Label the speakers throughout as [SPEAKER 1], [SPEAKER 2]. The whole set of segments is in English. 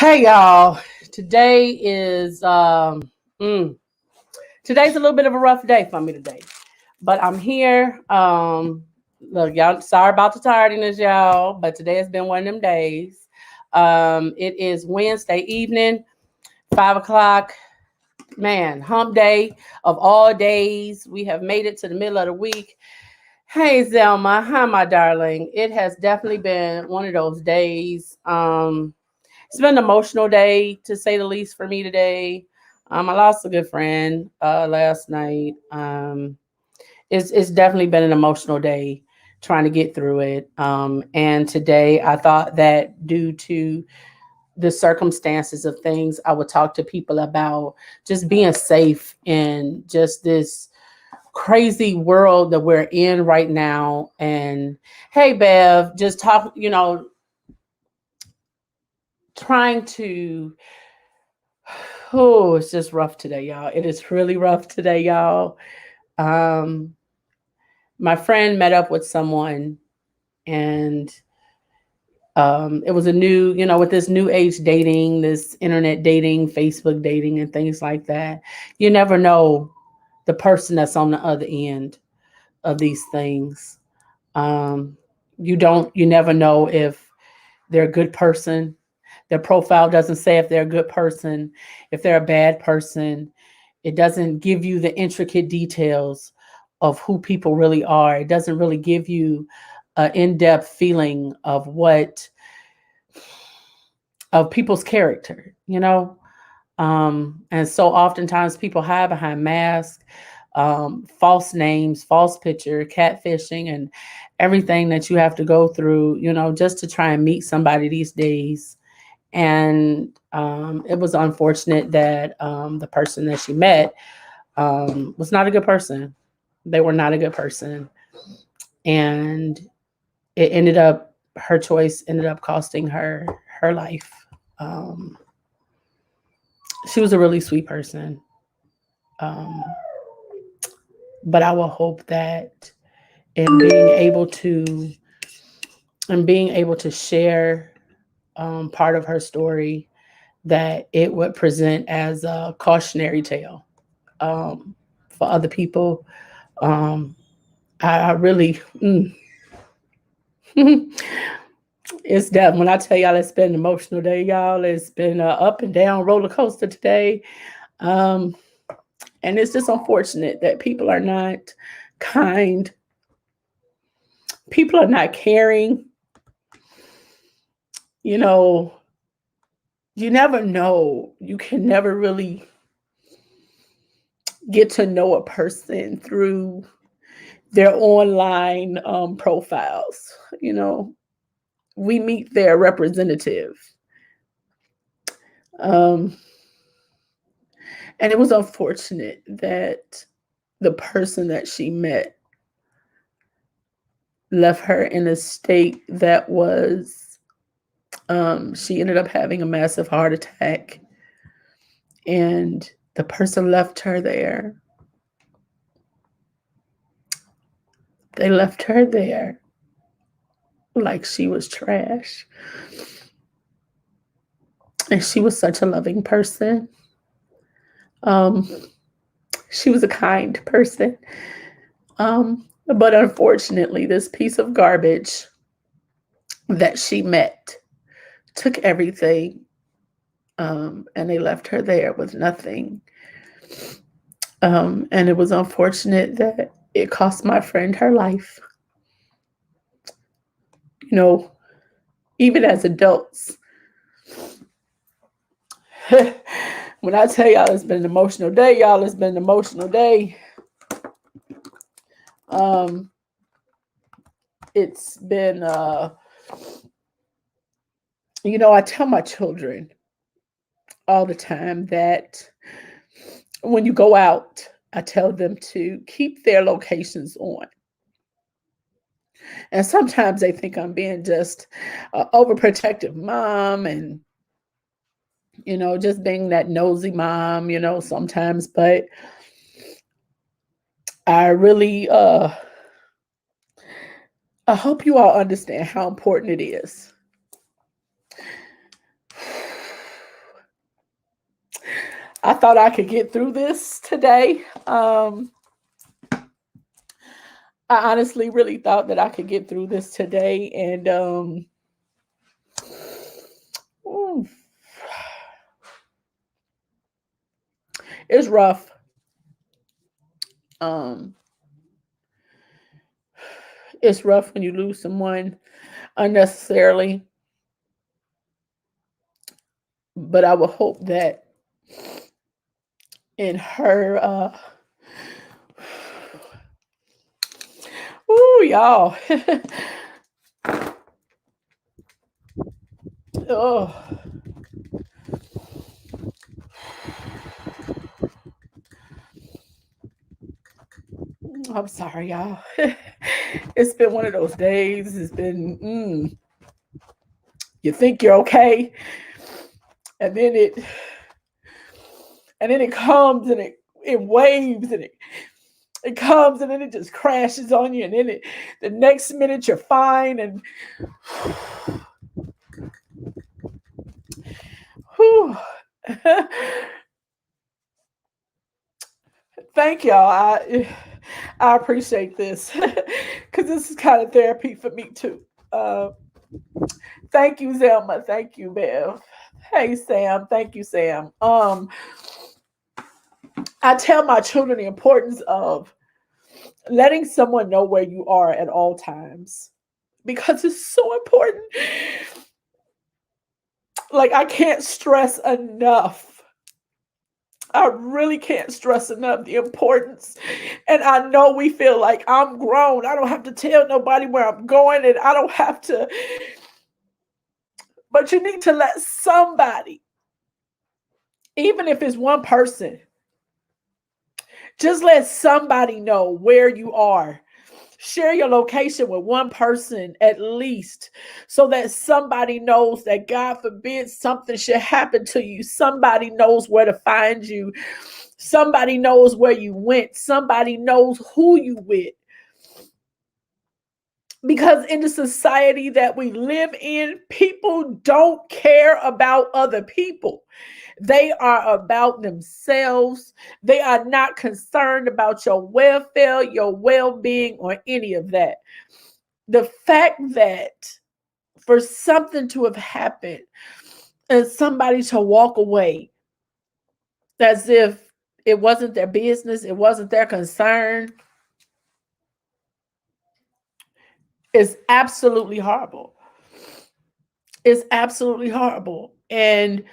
[SPEAKER 1] Hey y'all. Today is today's a little bit of a rough day for me today. But I'm here. Look, y'all, sorry about the tardiness, y'all, but today has been one of them days. It is Wednesday evening, 5 o'clock. Man, hump day of all days. We have made it to the middle of the week. Hey Zelma, hi my darling. It has definitely been one of those days. It's been an emotional day to say the least for me today. I lost a good friend last night. It's definitely been an emotional day trying to get through it. And today I thought that due to the circumstances of things, I would talk to people about just being safe in just this crazy world that we're in right now. And hey, Bev, just talk, trying to oh, it's just rough today, y'all. It is really rough today, y'all. Um, my friend met up with someone, and it was a new, with this new age dating, this internet dating, Facebook dating, and things like that. You never know the person that's on the other end of these things. Um, you never know if they're a good person. Their profile doesn't say if they're a good person, if they're a bad person. It doesn't give you the intricate details of who people really are. It doesn't really give you an in-depth feeling of people's character. And so oftentimes people hide behind masks, false names, false picture, catfishing, and everything that you have to go through, just to try and meet somebody these days. And it was unfortunate that the person that she met was not a good person. They were not a good person. And her choice ended up costing her life. Um, she was a really sweet person. Um, but I will hope that in being able to share part of her story, that it would present as a cautionary tale for other people. Um, I really, it's that when I tell y'all it's been an emotional day, y'all, it's been a up and down roller coaster today. Um, and it's just unfortunate that people are not kind, people are not caring. You know, you never know. You can never really get to know a person through their online profiles. We meet their representative. Um, and it was unfortunate that the person that she met left her in a state that was, she ended up having a massive heart attack. And the person left her there. They left her there like she was trash. And she was such a loving person. Um, she was a kind person. But unfortunately, this piece of garbage that she met took everything, and they left her there with nothing. And it was unfortunate that it cost my friend her life. You know, even as adults, when I tell y'all it's been an emotional day, y'all, it's been an emotional day. Um, it's been, I tell my children all the time that when you go out, I tell them to keep their locations on. And sometimes they think I'm being just an overprotective mom and, just being that nosy mom, sometimes. But I really, I hope you all understand how important it is I thought I could get through this today. I honestly really thought that I could get through this today, and ooh, it's rough. Um, it's rough when you lose someone unnecessarily, but I would hope that in her, ooh, y'all, oh, I'm sorry, y'all. It's been one of those days. It's been, you think you're okay, and then it comes and it waves and it comes and then it just crashes on you, and then the next minute you're fine, and whew. Thank y'all. I appreciate this because this is kind of therapy for me too. Uh, Thank you, Zelma. Thank you, Bev. Hey, Sam. Thank you, Sam. I tell my children the importance of letting someone know where you are at all times because it's so important. Like, I can't stress enough. I really can't stress enough the importance. And I know we feel like I'm grown. I don't have to tell nobody where I'm going, and I don't have to, but you need to let somebody, even if it's one person, just let somebody know where you are. Share your location with one person at least so that somebody knows that, God forbid, something should happen to you. Somebody knows where to find you. Somebody knows where you went. Somebody knows who you with. Because in the society that we live in, people don't care about other people. They are about themselves. They are not concerned about your welfare, your well-being, or any of that. The fact that for something to have happened and somebody to walk away as if it wasn't their business, it wasn't their concern, is absolutely horrible. It's absolutely horrible. And,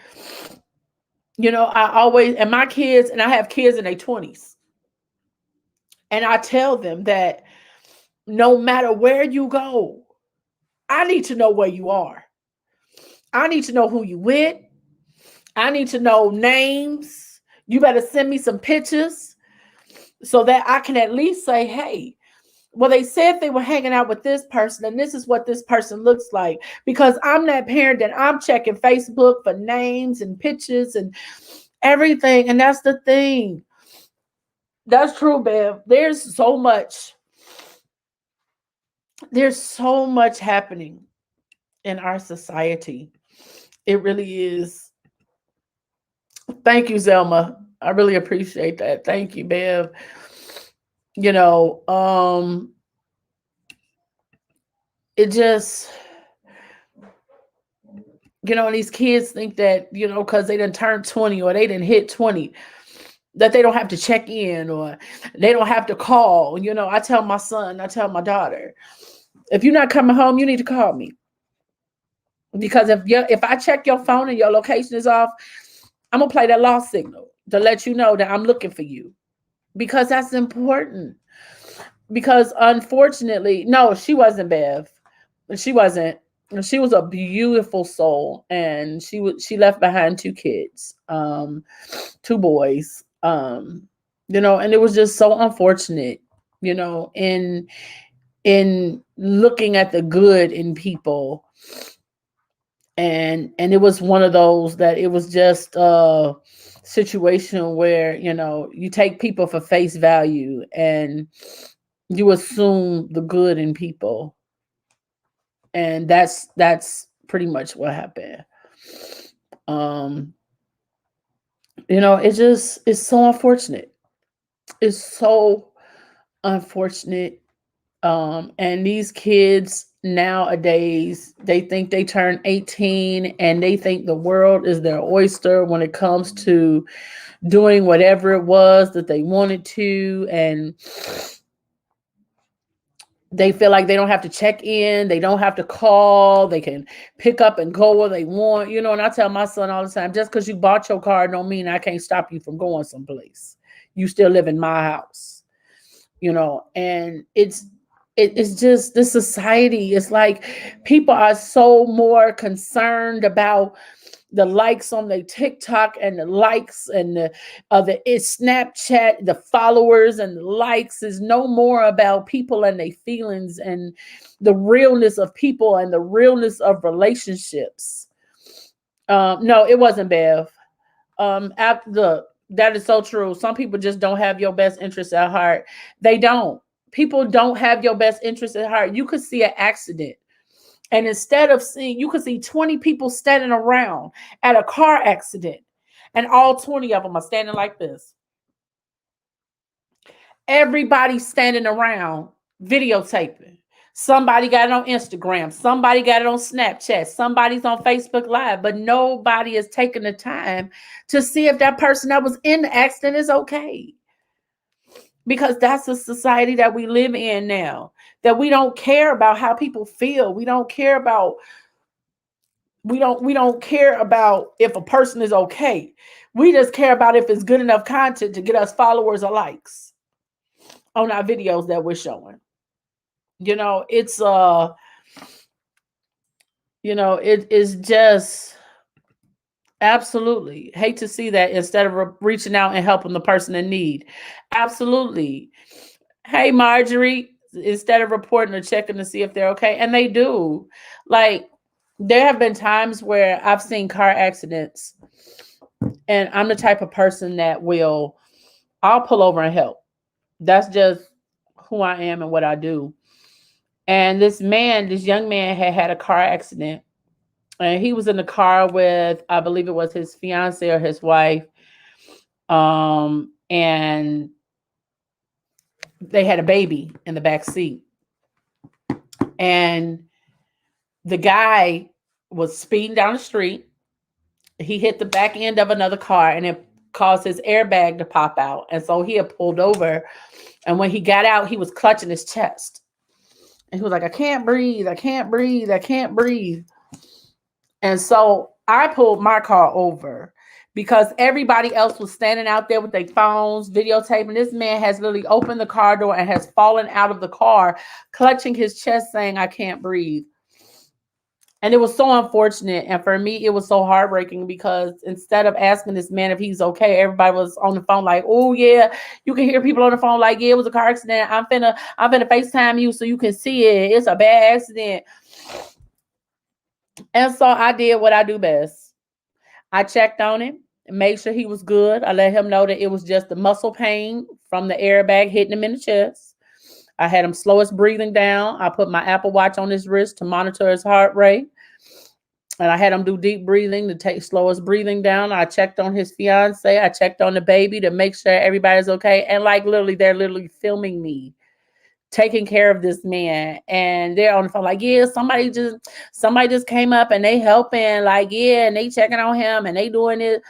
[SPEAKER 1] I always, and my kids, and I have kids in their 20s, and I tell them that no matter where you go, I need to know where you are. I need to know who you with. I need to know names. You better send me some pictures so that I can at least say, hey, well, they said they were hanging out with this person, and this is what this person looks like. Because I'm that parent that I'm checking Facebook for names and pictures and everything. And that's the thing. That's true, Bev. There's so much happening in our society. It really is. Thank you, Zelma. I really appreciate that. Thank you, Bev. You know, um, it just, these kids think that, because they didn't turn 20 or they didn't hit 20, that they don't have to check in or they don't have to call. I tell my son, I tell my daughter, if you're not coming home, you need to call me. Because if I check your phone and your location is off, I'm gonna play that lost signal to let you know that I'm looking for you. Because that's important. Because unfortunately, no, she wasn't Bev. She wasn't. She was a beautiful soul, and she left behind two kids, two boys, and it was just so unfortunate, in looking at the good in people, and it was one of those that it was just a situation where you take people for face value and you assume the good in people, and that's pretty much what happened. um it's so unfortunate. It's so unfortunate. And these kids nowadays, they think they turn 18 and they think the world is their oyster when it comes to doing whatever it was that they wanted to. And they feel like they don't have to check in, they don't have to call, they can pick up and go where they want, and I tell my son all the time, just because you bought your car don't mean I can't stop you from going someplace. You still live in my house. And it's just this society. It's like people are so more concerned about the likes on their TikTok and the likes and it's Snapchat, the followers and the likes is no more about people and their feelings and the realness of people and the realness of relationships. No, it wasn't Bev. That is so true. Some people just don't have your best interests at heart. They don't. People don't have your best interests at heart. You could see an accident, and instead of seeing, you could see 20 people standing around at a car accident, and all 20 of them are standing like this. Everybody's standing around videotaping. Somebody got it on Instagram. Somebody got it on Snapchat. Somebody's on Facebook Live, but nobody is taking the time to see if that person that was in the accident is okay. Because that's the society that we live in now, that we don't care about how people feel. We don't care about if a person is okay. We just care about if it's good enough content to get us followers or likes on our videos that we're showing. It's it is just absolutely hate to see that instead of reaching out and helping the person in need. Absolutely. Hey, Marjorie, instead of reporting or checking to see if they're okay. And they do. Like, there have been times where I've seen car accidents, and I'm the type of person that I'll pull over and help. That's just who I am and what I do. And this young man had a car accident, and he was in the car with, I believe it was his fiance or his wife. And they had a baby in the back seat. And the guy was speeding down the street. He hit the back end of another car, and it caused his airbag to pop out. And so he had pulled over. And when he got out, he was clutching his chest. And he was like, I can't breathe. I can't breathe. I can't breathe. And so I pulled my car over because everybody else was standing out there with their phones, videotaping. This man has literally opened the car door and has fallen out of the car, clutching his chest, saying, I can't breathe. And it was so unfortunate. And for me, it was so heartbreaking because instead of asking this man if he's okay, everybody was on the phone like, oh, yeah. You can hear people on the phone like, yeah, it was a car accident. I'm finna FaceTime you so you can see it. It's a bad accident. And so I did what I do best. I checked on him and made sure he was good. I let him know that it was just the muscle pain from the airbag hitting him in the chest. I had him slow his breathing down. I put my Apple Watch on his wrist to monitor his heart rate. And I had him do deep breathing to slow his breathing down. I checked on his fiance. I checked on the baby to make sure everybody's okay. And like literally, they're literally filming me taking care of this man, and they're on the phone like, yeah, somebody just came up and they helping, like, yeah, and they checking on him and they doing it.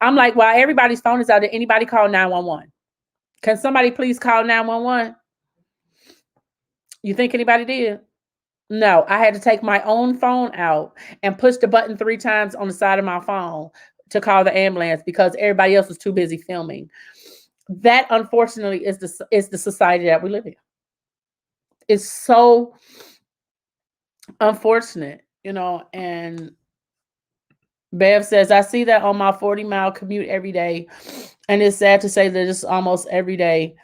[SPEAKER 1] I'm like, well, everybody's phone is out. Did anybody call 911? Can somebody please call 911? You think anybody did? No, I had to take my own phone out and push the button 3 times on the side of my phone to call the ambulance because everybody else was too busy filming. That, unfortunately, is the society that we live in. It's so unfortunate, and Bev says, I see that on my 40-mile commute every day, and it's sad to say that it's almost every day.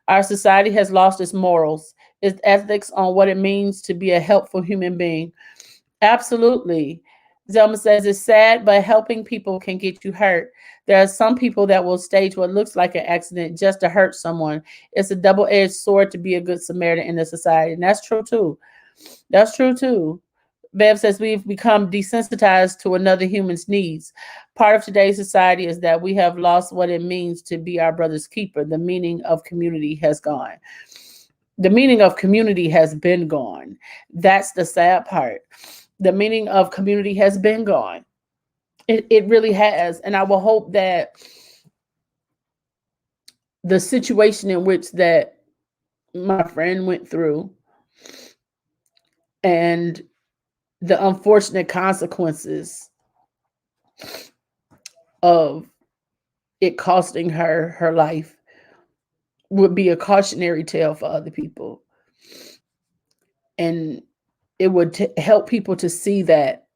[SPEAKER 1] Our society has lost its morals, its ethics on what it means to be a helpful human being. Absolutely. Zelma says, it's sad, but helping people can get you hurt. There are some people that will stage what looks like an accident just to hurt someone. It's a double-edged sword to be a good Samaritan in this society. And that's true too. That's true too. Bev says we've become desensitized to another human's needs. Part of today's society is that we have lost what it means to be our brother's keeper. The meaning of community has gone. The meaning of community has been gone. That's the sad part. The meaning of community has been gone. It really has. And I will hope that the situation in which that my friend went through and the unfortunate consequences of it costing her her life would be a cautionary tale for other people, and it would help people to see that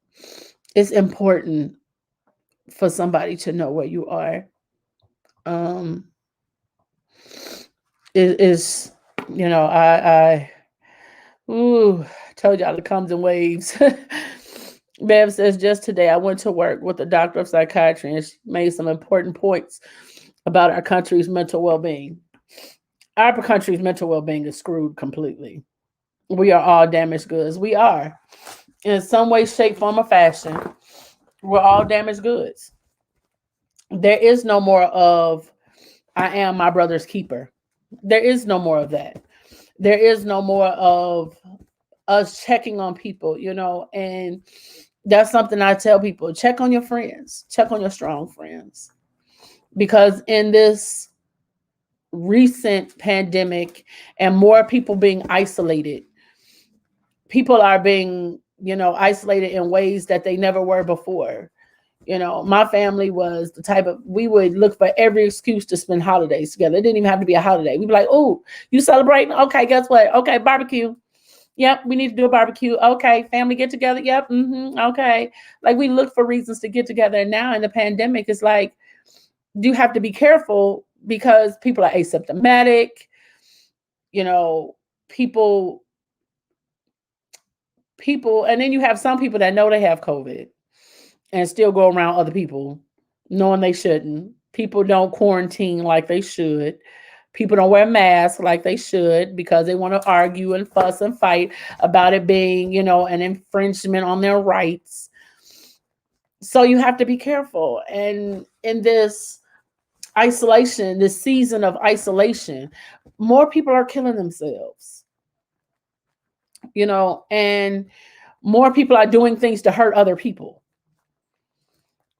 [SPEAKER 1] it's important for somebody to know where you are. um it is, I ooh, told y'all it comes in waves. Bev says, just today I went to work with a doctor of psychiatry and she made some important points about our country's mental well-being. Our country's mental well-being is screwed completely. We are all damaged goods. We are. In some way, shape, form, or fashion, we're all damaged goods. There is no more of I am my brother's keeper. There is no more of that. There is no more of us checking on people, and that's something I tell people. Check on your friends. Check on your strong friends. Because in this recent pandemic and more people being isolated, people are being, isolated in ways that they never were before. My family was the type of, we would look for every excuse to spend holidays together. It didn't even have to be a holiday. We'd be like, oh, you celebrating? Okay, guess what? Okay, barbecue. Yep, we need to do a barbecue. Okay, family get together. Yep, okay. Like we look for reasons to get together. And now in the pandemic, it's like, you have to be careful because people are asymptomatic. You know, people, and then you have some people that know they have COVID and still go around other people knowing they shouldn't. People don't quarantine like they should. People don't wear masks like they should because they want to argue and fuss and fight about it being, an infringement on their rights. So you have to be careful. And in this isolation, this season of isolation, more people are killing themselves, and more people are doing things to hurt other people.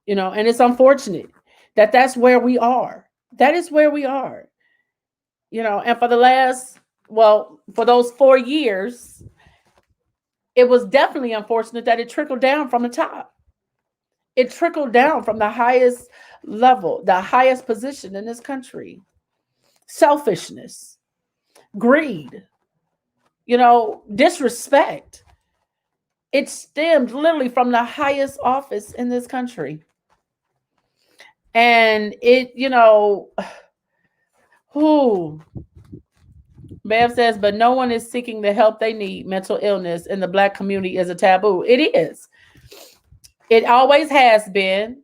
[SPEAKER 1] And it's unfortunate that that's where we are. That is where we are. And for the last, for those 4 years, it was definitely unfortunate that it trickled down from the top. It trickled down from the highest level, the highest position in this country. Selfishness, greed, disrespect. It stemmed literally from the highest office in this country. And it, who Bev says, but no one is seeking the help they need. Mental illness in the Black community is a taboo. It is. It always has been.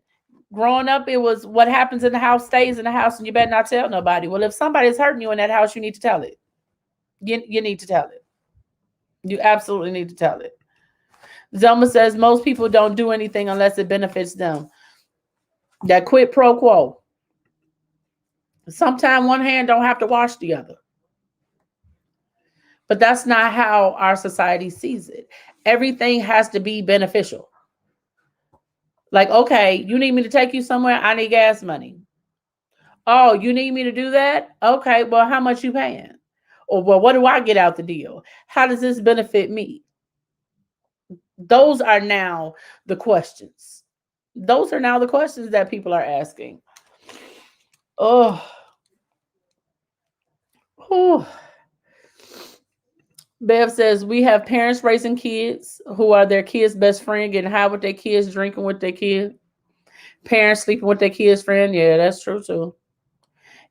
[SPEAKER 1] Growing up, it was what happens in the house stays in the house, and you better not tell nobody. Well, if somebody's hurting you in that house, you need to tell it. You need to tell it. You absolutely need to tell it. Zelma says most people don't do anything unless it benefits them. That quid pro quo. Sometimes one hand don't have to wash the other. But that's not how our society sees it. Everything has to be beneficial. Like, okay, you need me to take you somewhere? I need gas money. Oh, you need me to do that? Okay, well, how much you paying? Or, well, what do I get out the deal? How does this benefit me? Those are now the questions. Those are now the questions that people are asking. Oh, whew. Bev says we have parents raising kids who are their kids' best friend, getting high with their kids, drinking with their kids. Parents sleeping with their kids' friend. Yeah, that's true too.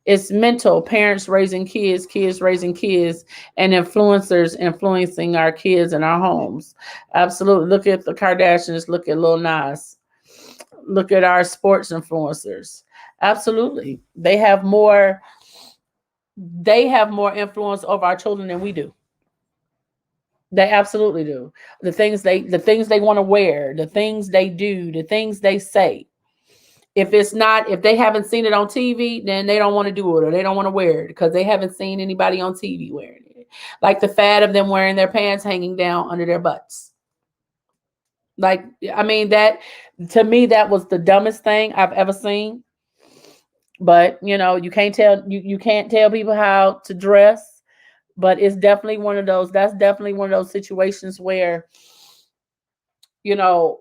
[SPEAKER 1] It's mental. Parents raising kids, kids raising kids, and influencers influencing our kids in our homes. Absolutely. Look at the Kardashians. Look at Lil Nas. Look at our sports influencers. Absolutely. They have more influence over our children than we do. They absolutely do. The things they want to wear, the things they do, the things they say. If they haven't seen it on TV, then they don't want to do it or they don't want to wear it because they haven't seen anybody on TV wearing it. Like the fad of them wearing their pants hanging down under their butts. Like, I mean, that to me, that was the dumbest thing I've ever seen. But you can't tell people how to dress. But it's definitely one of those. That's definitely one of those situations where you know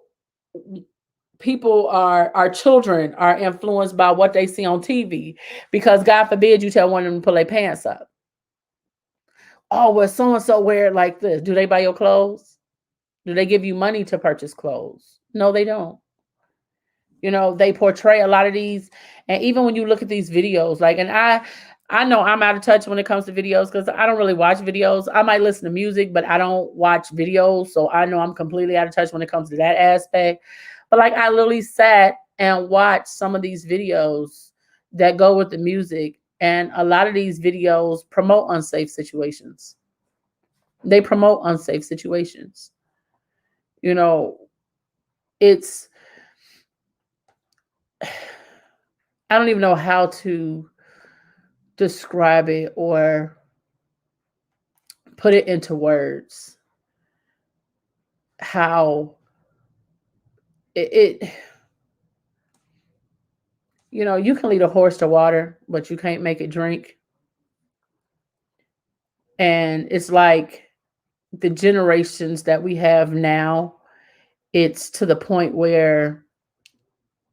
[SPEAKER 1] people are our children are influenced by what they see on TV because God forbid you tell one of them to pull their pants up. Oh, well, so and so wear it like this. Do they buy your clothes? Do they give you money to purchase clothes? No, they don't. They portray a lot of these, and even when you look at these videos, like, and I know I'm out of touch when it comes to videos because I don't really watch videos. I might listen to music, but I don't watch videos, so I know I'm completely out of touch when it comes to that aspect. But like, I literally sat and watched some of these videos that go with the music, and a lot of these videos promote unsafe situations. They promote unsafe situations. You know, it's I don't even know how to describe it or put it into words how it you can lead a horse to water but you can't make it drink. And it's like the generations that we have now, it's to the point where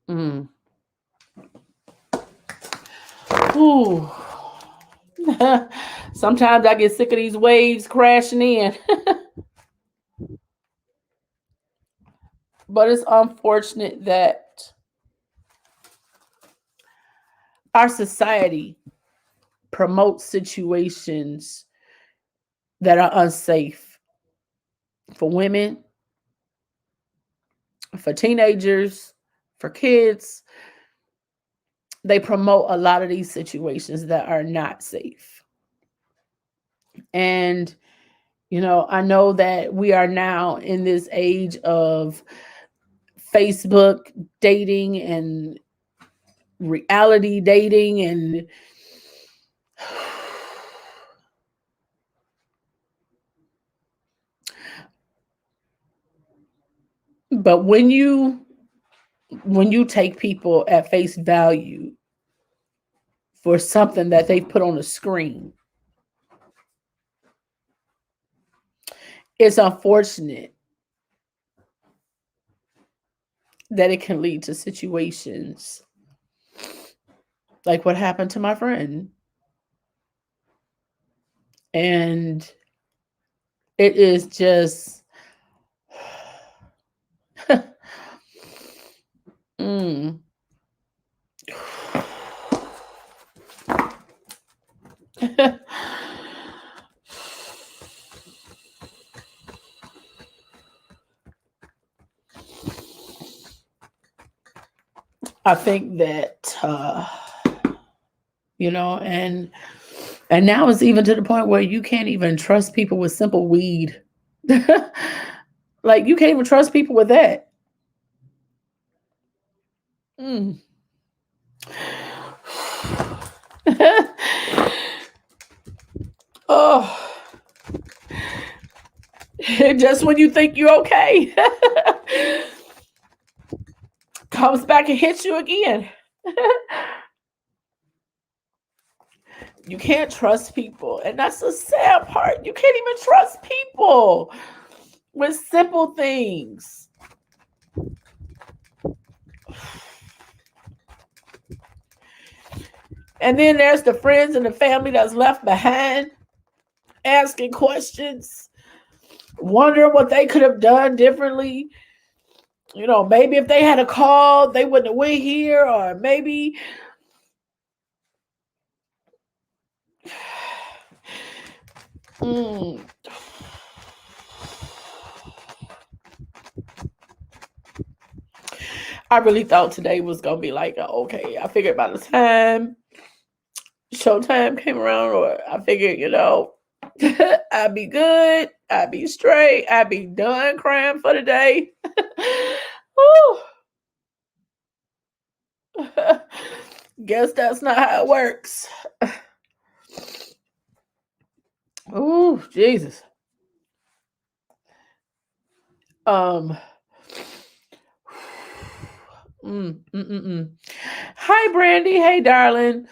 [SPEAKER 1] mm, ooh, sometimes I get sick of these waves crashing in. But it's unfortunate that our society promotes situations that are unsafe for women, for teenagers, for kids. They promote a lot of these situations that are not safe. And, I know that we are now in this age of Facebook dating and reality dating and but when you take people at face value for something that they put on a screen, it's unfortunate that it can lead to situations like what happened to my friend. And it is just mm. I think that and now it's even to the point where you can't even trust people with simple weed. Like, you can't even trust people with that. Mm. Oh, just when you think you're okay, comes back and hits you again. You can't trust people, and that's the sad part. You can't even trust people with simple things. And then there's the friends and the family that's left behind, asking questions, wondering what they could have done differently. Maybe if they had a call, they wouldn't have went here, or maybe mm. I really thought today was gonna be like, okay. I figured by the time showtime came around, or I figured, I be good. I be straight. I be done crying for the day. Guess that's not how it works. Oh, Jesus. Um. Hi, Brandy. Hey, darling.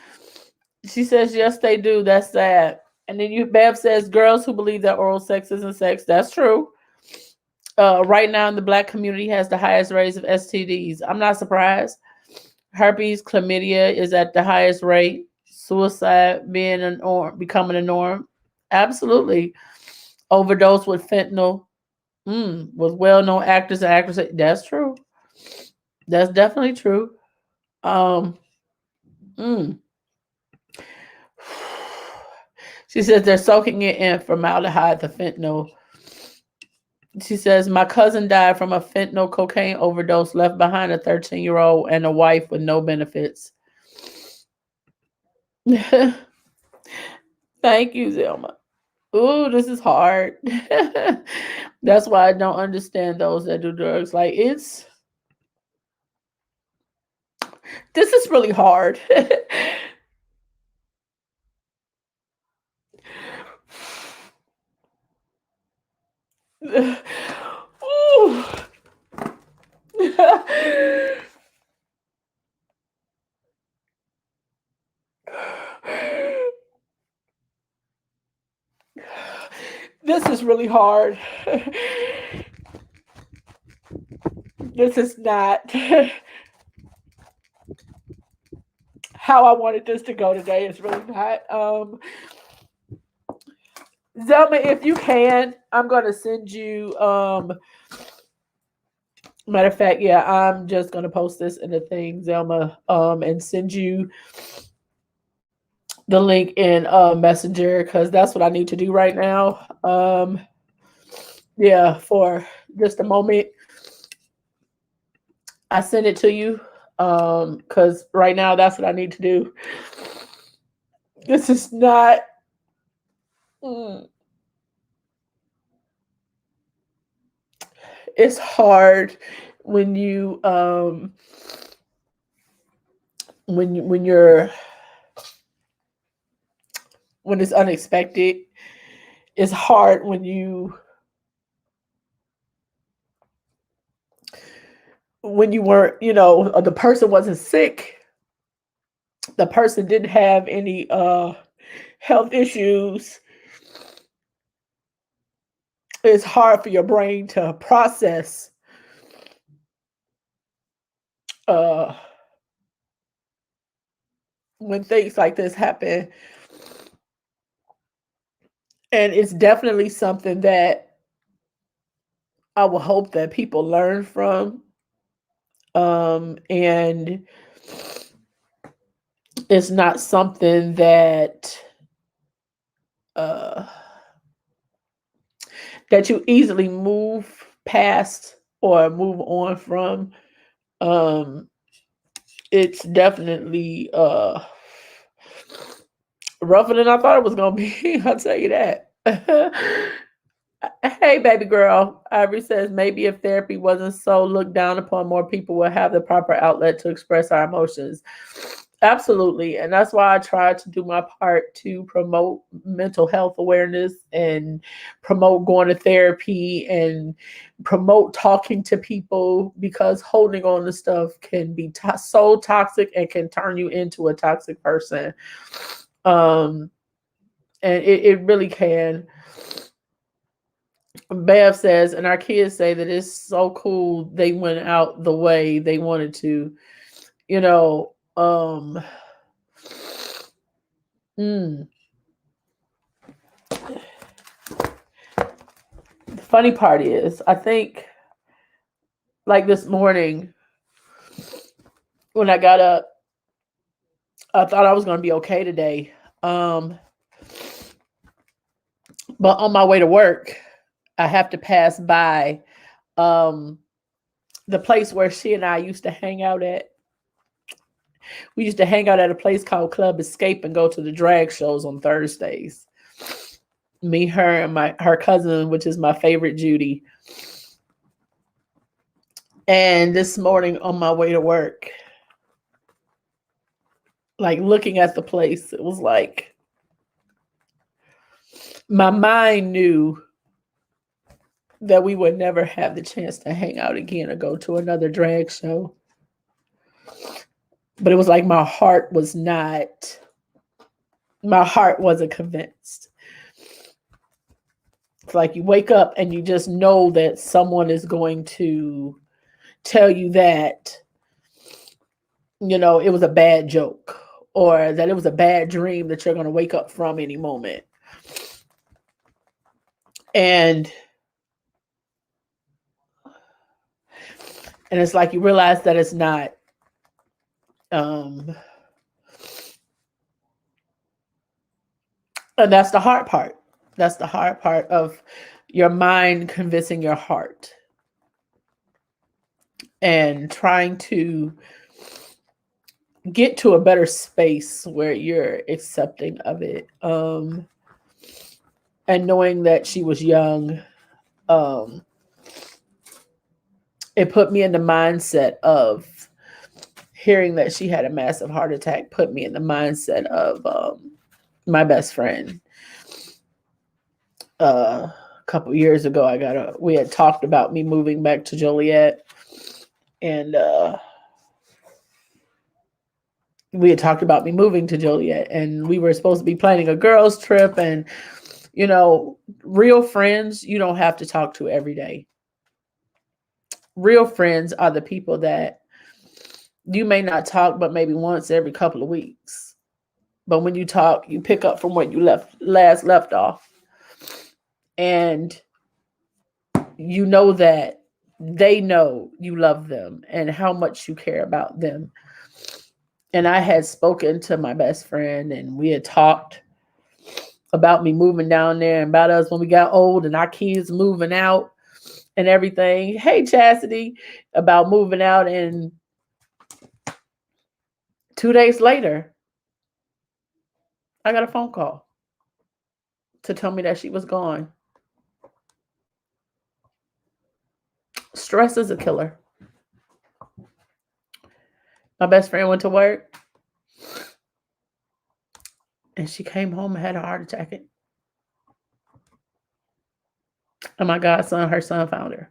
[SPEAKER 1] She says, yes, they do. That's sad. And then Bev says, girls who believe that oral sex isn't sex. That's true. Right now in the black community has the highest rates of STDs. I'm not surprised. Herpes, chlamydia is at the highest rate. Suicide being a norm, becoming a norm. Absolutely. Overdose with fentanyl. With well-known actors and actresses. That's true. That's definitely true. Um, mm. She says they're soaking it in formaldehyde, the fentanyl. She says, my cousin died from a fentanyl cocaine overdose, left behind a 13-year-old and a wife with no benefits. Thank you, Zelma. Ooh, this is hard. That's why I don't understand those that do drugs. Like, this is really hard. Ooh. This is really hard. This is not how I wanted this to go today. It's really not. Zelma, if you can, I'm gonna send you matter of fact, yeah, I'm just gonna post this in the thing, Zelma, and send you the link in Messenger because that's what I need to do right now. Yeah, for just a moment. I send it to you because right now that's what I need to do. This is not. Mm, it's hard when you when you're when it's unexpected. It's hard when you weren't, the person wasn't sick, the person didn't have any health issues. It's hard for your brain to process uh when things like this happen. And it's definitely something that I will hope that people learn from. And it's not something uh that you easily move past or move on from. Um, it's definitely rougher than I thought it was gonna be. I'll tell you that. Hey, baby girl. Ivory says maybe if therapy wasn't so looked down upon, more people would have the proper outlet to express our emotions. Absolutely. And that's why I try to do my part to promote mental health awareness and promote going to therapy and promote talking to people because holding on to stuff can be so toxic and can turn you into a toxic person. And it really can. Bev says, and our kids say that it's so cool they went out the way they wanted to, you know. Mm. The funny part is, I think, like this morning when I got up, I thought I was going to be okay today. Um, but on my way to work, I have to pass by um, the place where she and I used to hang out at. We used to hang out at a place called Club Escape and go to the drag shows on Thursdays. Me, her, and her cousin, which is my favorite, Judy. And this morning on my way to work, like looking at the place, it was like my mind knew that we would never have the chance to hang out again or go to another drag show. But it was like my heart wasn't convinced. It's like you wake up and you just know that someone is going to tell you that, it was a bad joke, or that it was a bad dream that you're going to wake up from any moment. And it's like you realize that it's not, and that's the hard part. That's the hard part of your mind convincing your heart and trying to get to a better space where you're accepting of it. And knowing that she was young, it put me in the mindset of hearing that she had a massive heart attack, put me in the mindset of my best friend. A couple years ago, we had talked about me moving back to Joliet, and we had talked about me moving to Joliet, and we were supposed to be planning a girls' trip. And real friends you don't have to talk to every day. Real friends are the people that you may not talk but maybe once every couple of weeks. But when you talk, you pick up from where you last left off. And you know that they know you love them and how much you care about them. And I had spoken to my best friend, and we had talked about me moving down there and about us when we got old and our kids moving out and everything. Hey, Chastity, about moving out. And 2 days later, I got a phone call to tell me that she was gone. Stress is a killer. My best friend went to work, and she came home and had a heart attack. And my godson, her son, found her.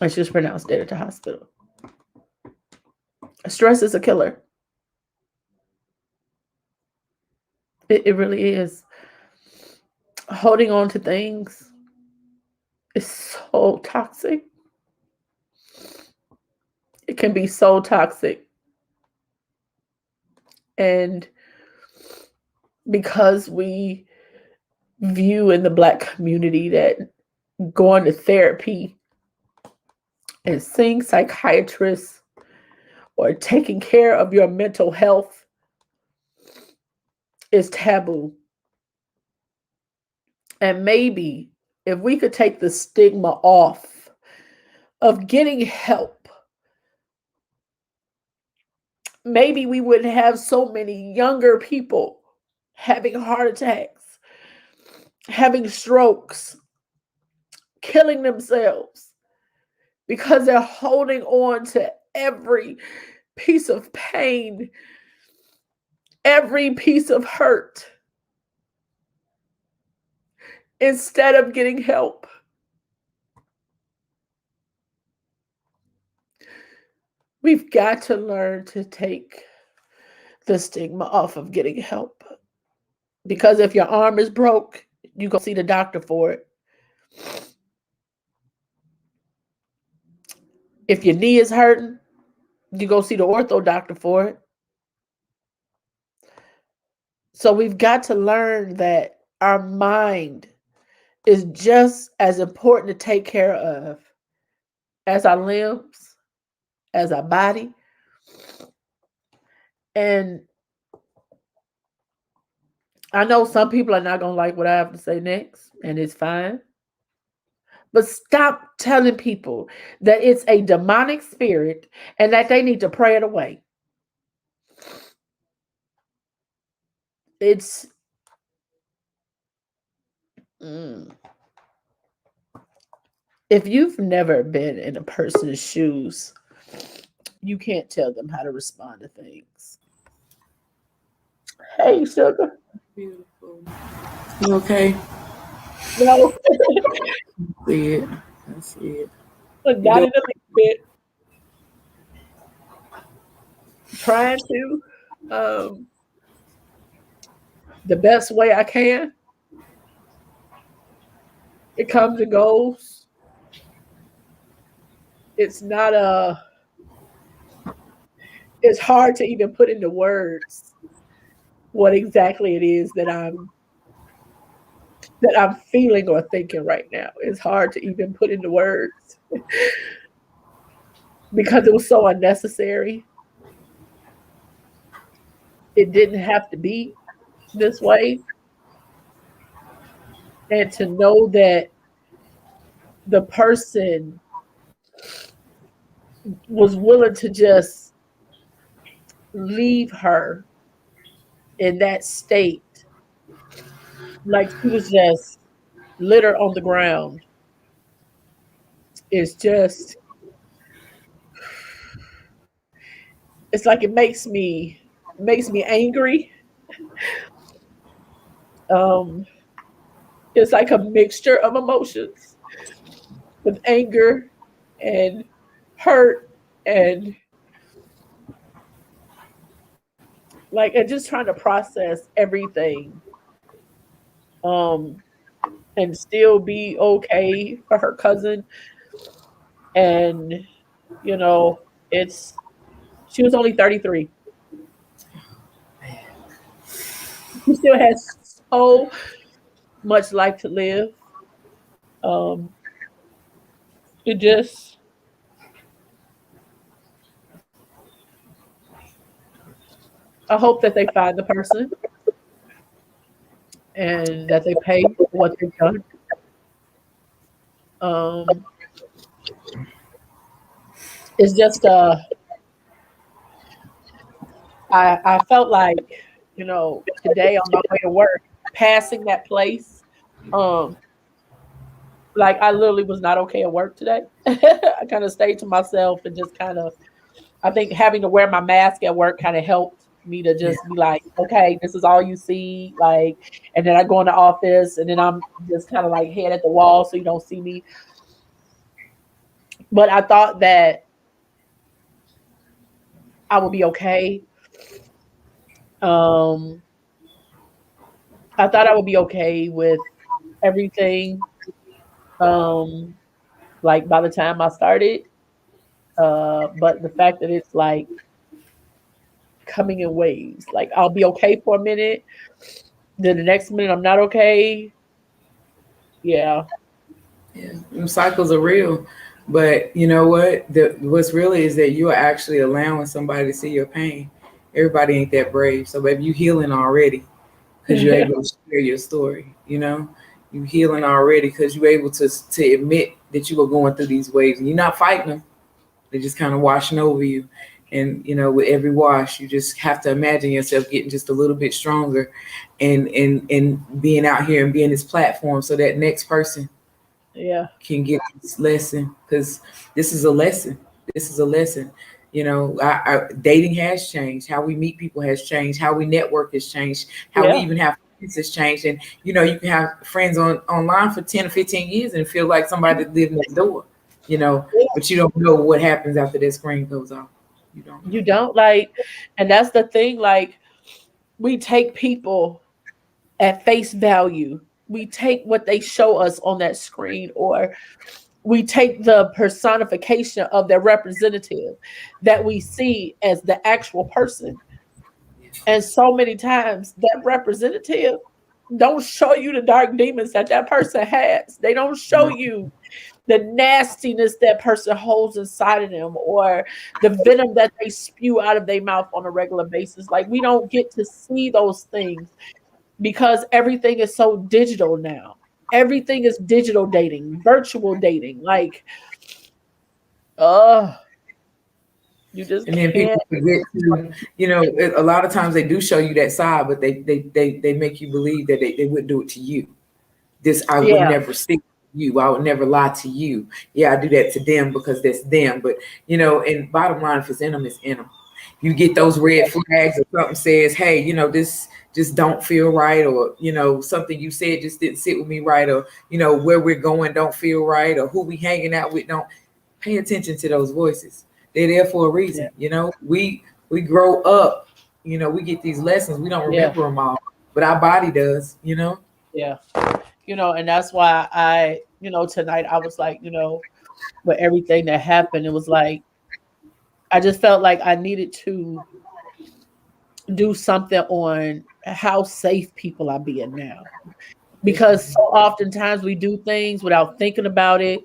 [SPEAKER 1] And she was pronounced dead at the hospital. Stress is a killer. It really is. Holding on to things is so toxic. It can be so toxic. And because we view in the Black community that going to therapy and seeing psychiatrists or taking care of your mental health is taboo. And maybe if we could take the stigma off of getting help, maybe we wouldn't have so many younger people having heart attacks, having strokes, killing themselves because they're holding on to every piece of pain, every piece of hurt, instead of getting help. We've got to learn to take the stigma off of getting help. Because if your arm is broke, you go see the doctor for it. If your knee is hurting, you go see the ortho doctor for it. So we've got to learn that our mind is just as important to take care of as our limbs, as our body. And I know some people are not going to like what I have to say next, and it's fine. But stop telling people that it's a demonic spirit and that they need to pray it away. It's Mm. If you've never been in a person's shoes, you can't tell them how to respond to things. Hey, sugar.
[SPEAKER 2] Beautiful. You okay?
[SPEAKER 1] No,
[SPEAKER 2] See it. I see it. You
[SPEAKER 1] not
[SPEAKER 2] doing
[SPEAKER 1] in the least bit. Trying to, um, the best way I can. It comes and goes. It's not a. It's hard to even put into words what exactly it is that I'm feeling or thinking right now. It's hard to even put into words because it was so unnecessary. It didn't have to be this way. And to know that the person was willing to just leave her in that state, like she was just litter on the ground, is just, it's like it makes me angry. Um, it's like a mixture of emotions with anger and hurt and like and just trying to process everything um and still be okay for her cousin. And you know it's she was only 33. She still has so much life to live. um it just I hope that they find the person and that they pay for what they've done. um it's just I felt like, today on my way to work, passing that place, um, like I literally was not okay at work today. I kind of stayed to myself and just kind of, I think having to wear my mask at work kind of helped me to
[SPEAKER 2] Yeah.
[SPEAKER 1] just be like, okay, this is all you see. Like, and then I go in the office and then I'm just kind of like head at the wall so you don't see me. But I thought that I would be okay. Um, I thought I would be okay with everything. Um, like by the time I started. But the fact that it's like coming in waves, like I'll be okay for a minute, then the next minute I'm not okay. Yeah,
[SPEAKER 2] Yeah. Them cycles are real. But you know what? What's really is that you're actually allowing somebody to see your pain. Everybody ain't that brave. So baby, you healing already because you're able to share your story. You healing already because you're able to admit that you were going through these waves and you're not fighting them. They're just kind of washing over you. And with every wash, you just have to imagine yourself getting just a little bit stronger, and being out here and being this platform so that next person
[SPEAKER 1] yeah,
[SPEAKER 2] can get this lesson, because this is a lesson. This is a lesson. Dating has changed. How we meet people has changed. How we network has changed. How we
[SPEAKER 1] yeah,
[SPEAKER 2] even have friends has changed. And you can have friends online for 10 or 15 years and feel like somebody that lived next door.
[SPEAKER 1] yeah.
[SPEAKER 2] But you don't know what happens after that screen goes off. You don't know.
[SPEAKER 1] You don't like, and that's the thing. Like we take people at face value. We take what they show us on that screen, or we take the personification of their representative that we see as the actual person. And so many times that representative don't show you the dark demons that that person has. They don't show
[SPEAKER 2] No.
[SPEAKER 1] you the nastiness that person holds inside of them or the venom that they spew out of their mouth on a regular basis. Like we don't get to see those things because everything is so digital now. Everything is digital dating, virtual dating. Like, uh, you just
[SPEAKER 2] And then
[SPEAKER 1] can't.
[SPEAKER 2] people forget to, a lot of times they do show you that side, but they make you believe that they wouldn't do it to you. This I would
[SPEAKER 1] Yeah,
[SPEAKER 2] never stick to you. I would never lie to you. Yeah, I do that to them because that's them. But and bottom line, if it's in them, it's in them. You get those red flags or something says, hey, this just don't feel right, or something you said just didn't sit with me right, or where we're going don't feel right, or who we hanging out with don't. Pay attention to those voices. They're there for a
[SPEAKER 1] yeah,
[SPEAKER 2] reason. We grow up. We get these lessons. We don't
[SPEAKER 1] yeah,
[SPEAKER 2] remember them all, but our body does.
[SPEAKER 1] yeah. And that's why tonight I was like, with everything that happened, it was like I just felt like I needed to do something on how safe people are being now. Because so oftentimes we do things without thinking about it.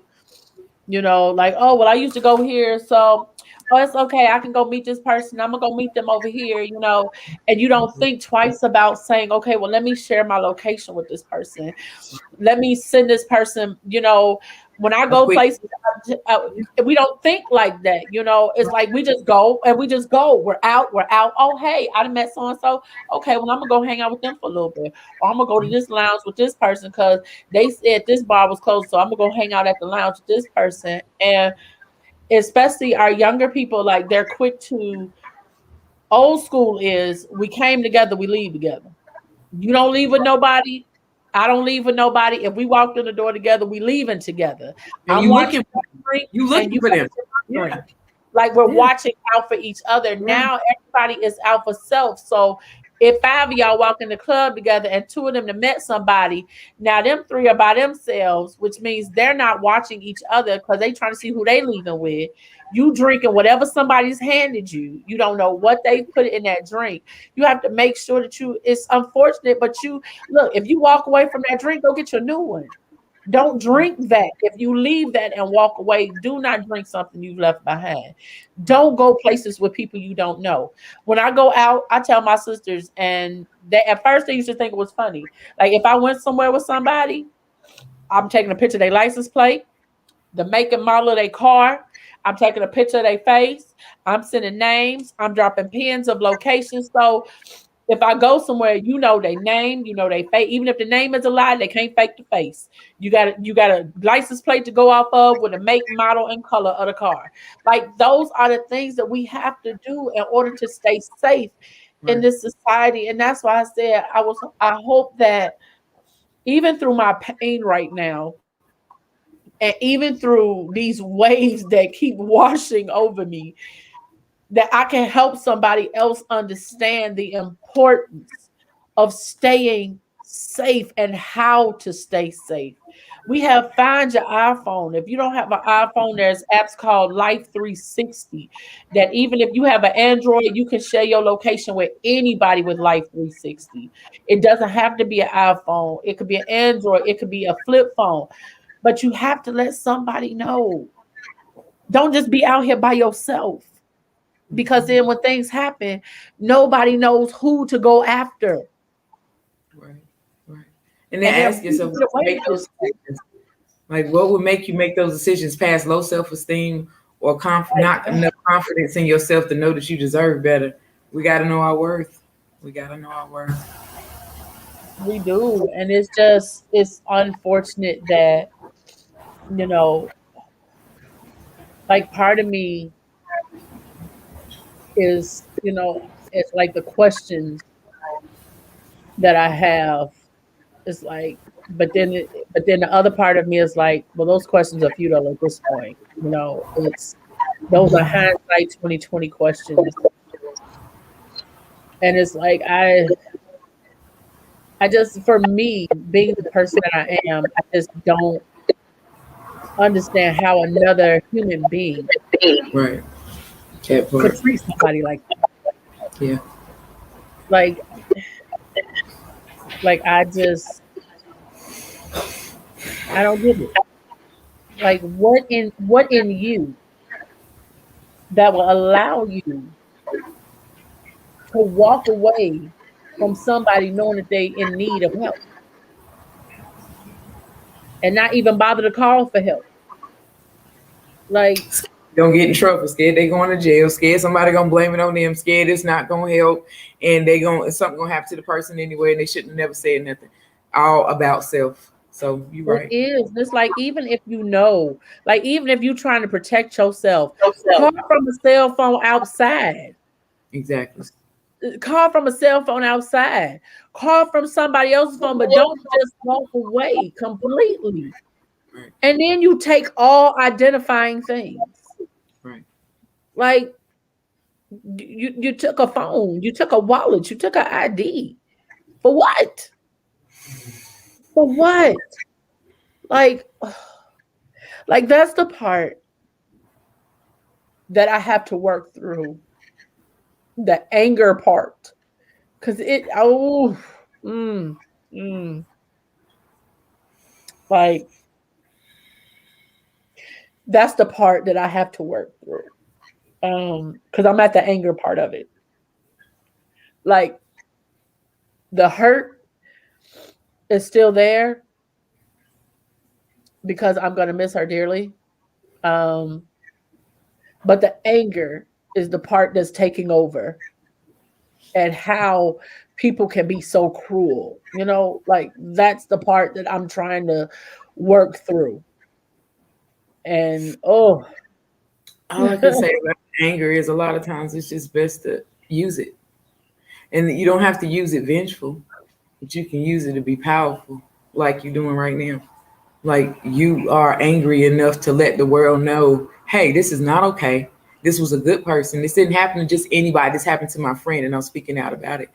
[SPEAKER 1] Like, oh, well, I used to go here, so oh, it's okay. I can go meet this person. I'm gonna go meet them over here. And you don't think twice about saying, okay, well, let me share my location with this person. Let me send this person. When I
[SPEAKER 2] A
[SPEAKER 1] go
[SPEAKER 2] quick.
[SPEAKER 1] places, we don't think like that. It's like we just go and we just go. We're out. We're out. Oh, hey, I done met so and so. Okay, well, I'm gonna go hang out with them for a little bit, or I'm gonna go to this lounge with this person because they said this bar was closed, so I'm gonna go hang out at the lounge with this person. And especially our younger people, like they're quick to old school is we came together, we leave together. You don't leave with nobody. I don't leave with nobody. If we walked in the door together, we leaving together.
[SPEAKER 2] And
[SPEAKER 1] I'm
[SPEAKER 2] you looking
[SPEAKER 1] watching
[SPEAKER 2] for
[SPEAKER 1] your drink
[SPEAKER 2] you
[SPEAKER 1] and
[SPEAKER 2] looking
[SPEAKER 1] you
[SPEAKER 2] for them.
[SPEAKER 1] watching my
[SPEAKER 2] Yeah,
[SPEAKER 1] drink. Like we're
[SPEAKER 2] yeah,
[SPEAKER 1] watching out for each other.
[SPEAKER 2] right,
[SPEAKER 1] Now everybody is out for self. So if five of y'all walk in the club together and two of them that met somebody, now them three are by themselves, which means they're not watching each other because they trying to see who they leaving with. You drinking whatever somebody's handed you. You don't know what they put in that drink. You have to make sure that it's unfortunate, but you look, if you walk away from that drink, go get your new one. Don't drink that. If you leave that and walk away, do not drink something you've left behind. Don't go places with people you don't know. When I go out, I tell my sisters, and they at first they used to think it was funny. Like if I went somewhere with somebody, I'm taking a picture of their license plate, the make and model of their car. I'm taking a picture of their face. I'm sending names. I'm dropping pins of locations. So if I go somewhere, you know their name, you know they face. Even if the name is a lie, they can't fake the face. You got a license plate to go off of with a make, model, and color of the car. Like those are the things that we have to do in order to stay safe in
[SPEAKER 2] right.
[SPEAKER 1] this society. And that's why I said I hope that even through my pain right now, and even through these waves that keep washing over me, that I can help somebody else understand the importance of staying safe and how to stay safe. We have Find Your iPhone. If you don't have an iPhone, there's apps called Life 360 that even if you have an Android, you can share your location with anybody with Life 360. It doesn't have to be an iPhone. It could be an Android. It could be a flip phone. But you have to let somebody know. Don't just be out here by yourself because then when things happen, nobody knows who to go after.
[SPEAKER 2] Right, right. And then
[SPEAKER 1] And then
[SPEAKER 2] ask
[SPEAKER 1] we
[SPEAKER 2] yourself,
[SPEAKER 1] get
[SPEAKER 2] what
[SPEAKER 1] away
[SPEAKER 2] make
[SPEAKER 1] with
[SPEAKER 2] those
[SPEAKER 1] this stuff.
[SPEAKER 2] decisions? Like, what would make you make those decisions past low self esteem or not
[SPEAKER 1] Right.
[SPEAKER 2] enough confidence in yourself to know that you deserve better? We got to know our worth. We got to know our worth.
[SPEAKER 1] We do. And it's unfortunate that, you know, like part of me is, it's like the questions that I have is like, but then the other part of me is like, well, those questions are futile at this point. It's those are hindsight 2020 questions. And it's like I just, for me, being the person that I am, I just don't understand how another human being
[SPEAKER 2] Right. That
[SPEAKER 1] could
[SPEAKER 2] part.
[SPEAKER 1] treat somebody like that.
[SPEAKER 2] Yeah.
[SPEAKER 1] Like, I don't get it. Like, what in you that will allow you to walk away from somebody knowing that they in need of help and not even bother to call for help? Like,
[SPEAKER 2] Don't get in trouble. Scared they going to jail. Scared somebody gonna blame it on them. Scared it's not gonna help, and something gonna happen to the person anyway, and they shouldn't have never said nothing. All about self. So you're
[SPEAKER 1] It
[SPEAKER 2] right.
[SPEAKER 1] is. It's like even if you know, like even if you're trying to protect yourself, call from a cell phone outside.
[SPEAKER 2] Exactly.
[SPEAKER 1] Call from a cell phone outside. Call from somebody else's phone, but don't just walk away completely.
[SPEAKER 2] Right.
[SPEAKER 1] And then you take all identifying things.
[SPEAKER 2] Right.
[SPEAKER 1] Like you took a phone, you took a wallet, you took an ID. For what? For what? Like like that's the part that I have to work through. The anger part. Cause it mm, mm, like that's the part that I have to work through. Because I'm at the anger part of it. Like the hurt is still there because I'm gonna miss her dearly. Um, but the anger is the part that's taking over, and how people can be so cruel. Like that's the part that I'm trying to work through. And oh,
[SPEAKER 2] All I can say about anger is a lot of times it's just best to use it. And you don't have to use it vengeful, but you can use it to be powerful, like you're doing right now. Like you are angry enough to let the world know, hey, this is not okay. This was a good person. This didn't happen to just anybody. This happened to my friend, and I'm speaking out about it.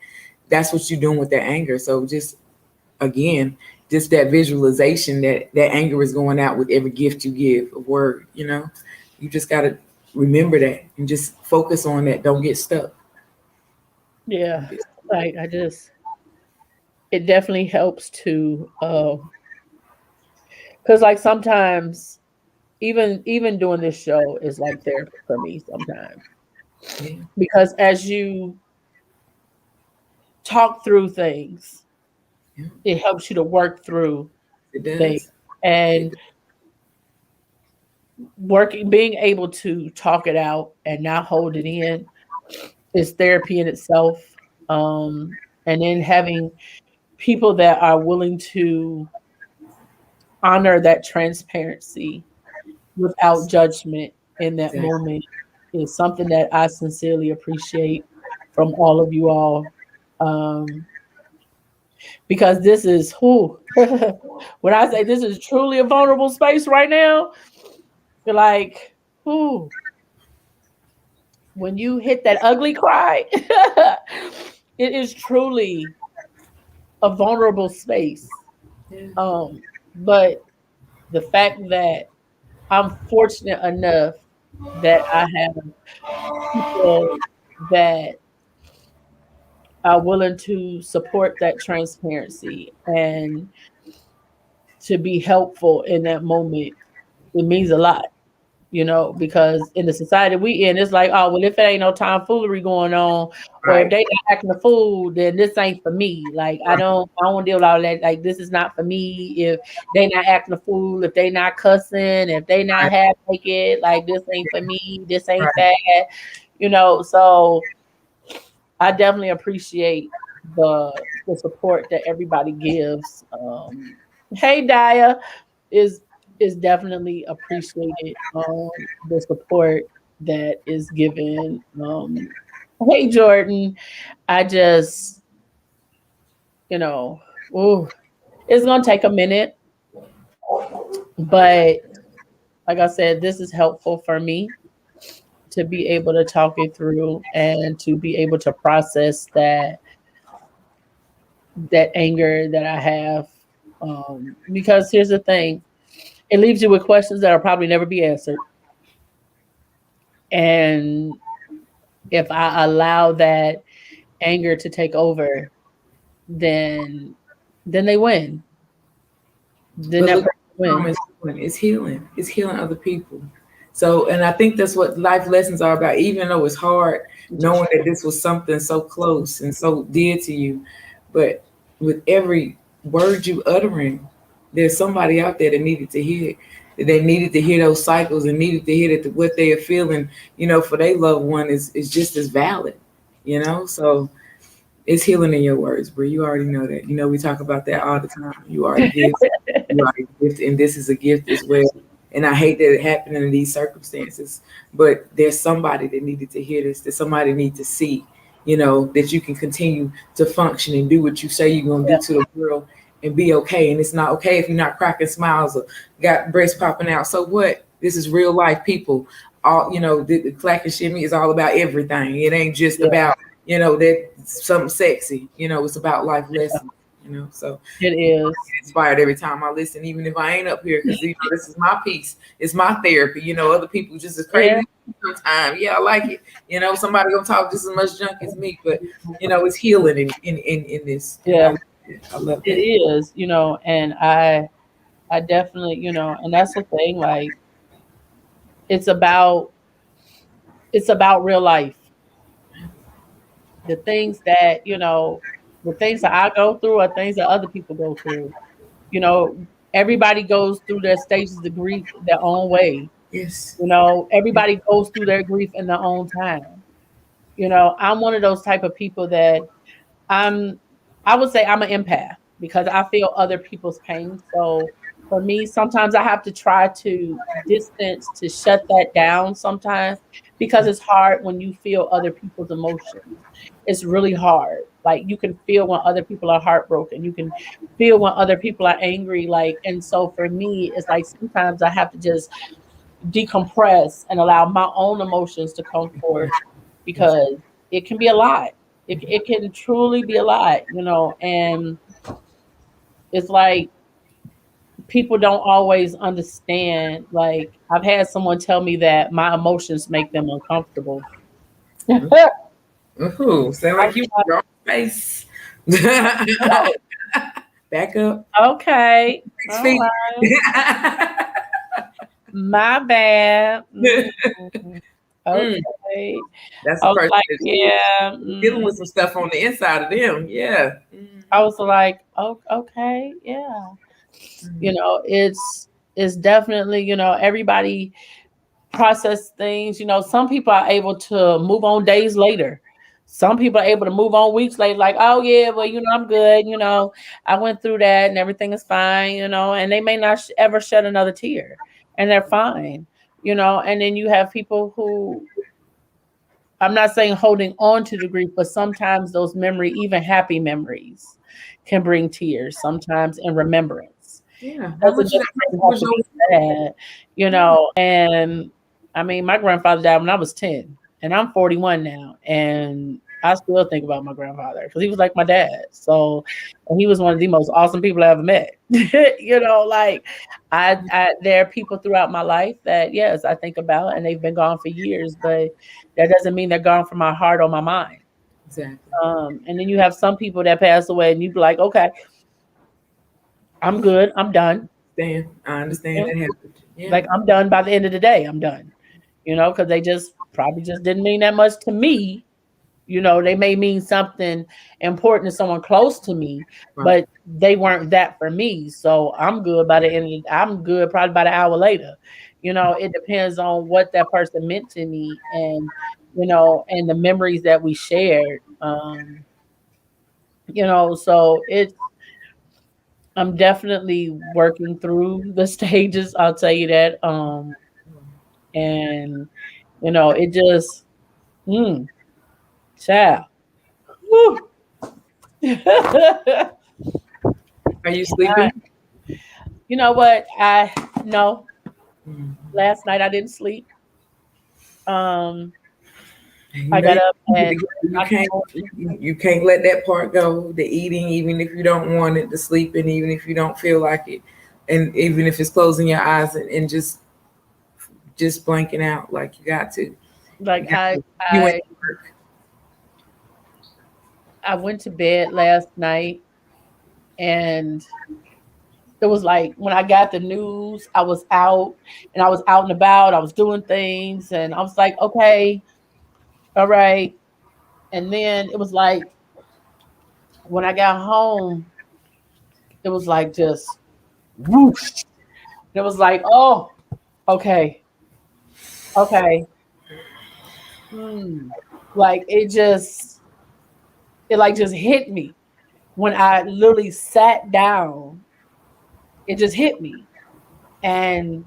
[SPEAKER 2] That's what you're doing with that anger. So just again, just that visualization that anger is going out with every gift you give, a word. You just gotta remember that and just focus on that. Don't get stuck.
[SPEAKER 1] yeah, like it definitely helps to, because like sometimes even doing this show is like therapy for me sometimes,
[SPEAKER 2] Yeah,
[SPEAKER 1] because as you talk through things,
[SPEAKER 2] yeah,
[SPEAKER 1] it helps you to work through
[SPEAKER 2] it
[SPEAKER 1] things.
[SPEAKER 2] does. It
[SPEAKER 1] And working being able to talk it out and not hold it in is therapy in itself. And then having people that are willing to honor that transparency without judgment in that
[SPEAKER 2] exactly.
[SPEAKER 1] moment is something that I sincerely appreciate from all of you all. Um, because this is who when I say this is truly a vulnerable space right now, like who when you hit that ugly cry, it is truly a vulnerable space.
[SPEAKER 2] Yeah.
[SPEAKER 1] But the fact that I'm fortunate enough that I have people that are willing to support that transparency and to be helpful in that moment, it means a lot. Because in the society we in, it's like, oh, well, if it ain't no tomfoolery going on, or if
[SPEAKER 2] Right.
[SPEAKER 1] they not acting a fool, then this ain't for me. Like, I don't want to deal with all that. Like, this is not for me. If they not acting a fool, if they not cussing, if they not
[SPEAKER 2] Right.
[SPEAKER 1] half naked, like this ain't for me. This ain't
[SPEAKER 2] Right.
[SPEAKER 1] that. So I definitely appreciate the support that everybody gives. Hey, Daya is is definitely appreciated. The support that is given. Hey, Jordan, I just you know, ooh, it's gonna take a minute, but like I said, this is helpful for me to be able to talk it through and to be able to process that anger that I have. Because here's the thing, it leaves you with questions that will probably never be answered. And if I allow that anger to take over, then they win. Then
[SPEAKER 2] But
[SPEAKER 1] that
[SPEAKER 2] look,
[SPEAKER 1] person
[SPEAKER 2] trauma
[SPEAKER 1] wins.
[SPEAKER 2] is healing. It's healing. It's healing other people. So, and I think that's what life lessons are about. Even though it's hard, knowing that this was something so close and so dear to you, but with every word you uttering, there's somebody out there that needed to hear it. They needed to hear those cycles and needed to hear that what they are feeling, for their loved one is just as valid. So It's healing in your words, bro. You already know that. You know, we talk about that all the time. You are a gift. You are a gift, and this is a gift as well. And I hate that it happened in these circumstances, but there's somebody that needed to hear this. That somebody needs to see, that you can continue to function and do what you say you're gonna do to the world and be okay. And it's not okay if you're not cracking smiles or got breasts popping out. So what? This is real life people. All the clacking shimmy is all about everything. It ain't just
[SPEAKER 1] Yeah,
[SPEAKER 2] about that something sexy. It's about life lessons. So
[SPEAKER 1] it is.
[SPEAKER 2] inspired every time I listen, even if I ain't up here, because this is my piece. It's my therapy. Other people just as
[SPEAKER 1] Yeah,
[SPEAKER 2] crazy sometimes. Yeah, I like it. Somebody gonna talk just as much junk as me, but it's healing in this, and
[SPEAKER 1] yeah,
[SPEAKER 2] I love
[SPEAKER 1] it
[SPEAKER 2] that.
[SPEAKER 1] is. And I definitely, and that's the thing. Like, it's about it's about real life. The things that the things that I go through are things that other people go through. Everybody goes through their stages of grief their own way.
[SPEAKER 2] Yes.
[SPEAKER 1] Everybody goes through their grief in their own time. I'm one of those type of people that I'm I would say I'm an empath because I feel other people's pain. So for me, sometimes I have to try to distance to shut that down sometimes because it's hard when you feel other people's emotions. It's really hard. Like you can feel when other people are heartbroken. You can feel when other people are angry. Like, and so for me, it's like sometimes I have to just decompress and allow my own emotions to come forth
[SPEAKER 2] Yes.
[SPEAKER 1] because it can be a lot. It can truly be a lot, and it's like people don't always understand. Like I've had someone tell me that my emotions make them uncomfortable. I'm
[SPEAKER 2] Ooh, sound like you
[SPEAKER 1] like,
[SPEAKER 2] wrong face.
[SPEAKER 1] oh,
[SPEAKER 2] Back up
[SPEAKER 1] okay,
[SPEAKER 2] 6
[SPEAKER 1] all
[SPEAKER 2] feet.
[SPEAKER 1] right, my bad.
[SPEAKER 2] Mm,
[SPEAKER 1] Okay,
[SPEAKER 2] that's
[SPEAKER 1] I
[SPEAKER 2] a
[SPEAKER 1] was
[SPEAKER 2] person
[SPEAKER 1] like,
[SPEAKER 2] that's
[SPEAKER 1] yeah.
[SPEAKER 2] dealing with some stuff on the inside of them. Yeah.
[SPEAKER 1] I was like, oh, okay, yeah. It's definitely, everybody process things. Some people are able to move on days later. Some people are able to move on weeks later, like, oh yeah, well, I'm good. I went through that and everything is fine. And they may not ever shed another tear, and they're fine. And then you have people who, I'm not saying holding on to the grief, but sometimes those memory, even happy memories, can bring tears. Sometimes in remembrance.
[SPEAKER 2] Yeah. How
[SPEAKER 1] Doesn't
[SPEAKER 2] much of that
[SPEAKER 1] necessarily
[SPEAKER 2] person
[SPEAKER 1] have
[SPEAKER 2] was
[SPEAKER 1] to
[SPEAKER 2] your
[SPEAKER 1] be sad, And I mean, my grandfather died when I was 10, and I'm 41 now, and I still think about my grandfather because he was like my dad. So, and he was one of the most awesome people I ever met. Like there are people throughout my life that yes, I think about, and they've been gone for years, but that doesn't mean they're gone from my heart or my mind.
[SPEAKER 2] exactly?
[SPEAKER 1] And then you have some people that pass away, and you be like, okay, I'm good, I'm done.
[SPEAKER 2] I understand that happened. Yeah.
[SPEAKER 1] Like I'm done by the end of the day. I'm done. Because they just probably just didn't mean that much to me. They may mean something important to someone close to me,
[SPEAKER 2] Right.
[SPEAKER 1] but they weren't that for me. So I'm good by the end of I'm good probably by the hour later. It depends on what that person meant to me and the memories that we shared. So I'm definitely working through the stages, I'll tell you that. And it just child. Whew.
[SPEAKER 2] Are you sleeping?
[SPEAKER 1] You know what? I no.
[SPEAKER 2] Mm.
[SPEAKER 1] Last night I didn't sleep. Um,
[SPEAKER 2] You
[SPEAKER 1] I
[SPEAKER 2] know
[SPEAKER 1] got up at
[SPEAKER 2] you
[SPEAKER 1] I
[SPEAKER 2] can't
[SPEAKER 1] told-
[SPEAKER 2] you can't let that part go. The eating, even if you don't want it, the sleeping, even if you don't feel like it, and even if it's closing your eyes and just blanking out, like you got to.
[SPEAKER 1] like
[SPEAKER 2] You got to. You went
[SPEAKER 1] I
[SPEAKER 2] to work.
[SPEAKER 1] I went to bed last night and it was like when I got the news, I was out and I was out and about. I was doing things and I was like, okay, all right. And then it was like when I got home, it was like just whoosh. It was like, oh, okay, okay. Like it just It like just hit me when I literally sat down. It just hit me, and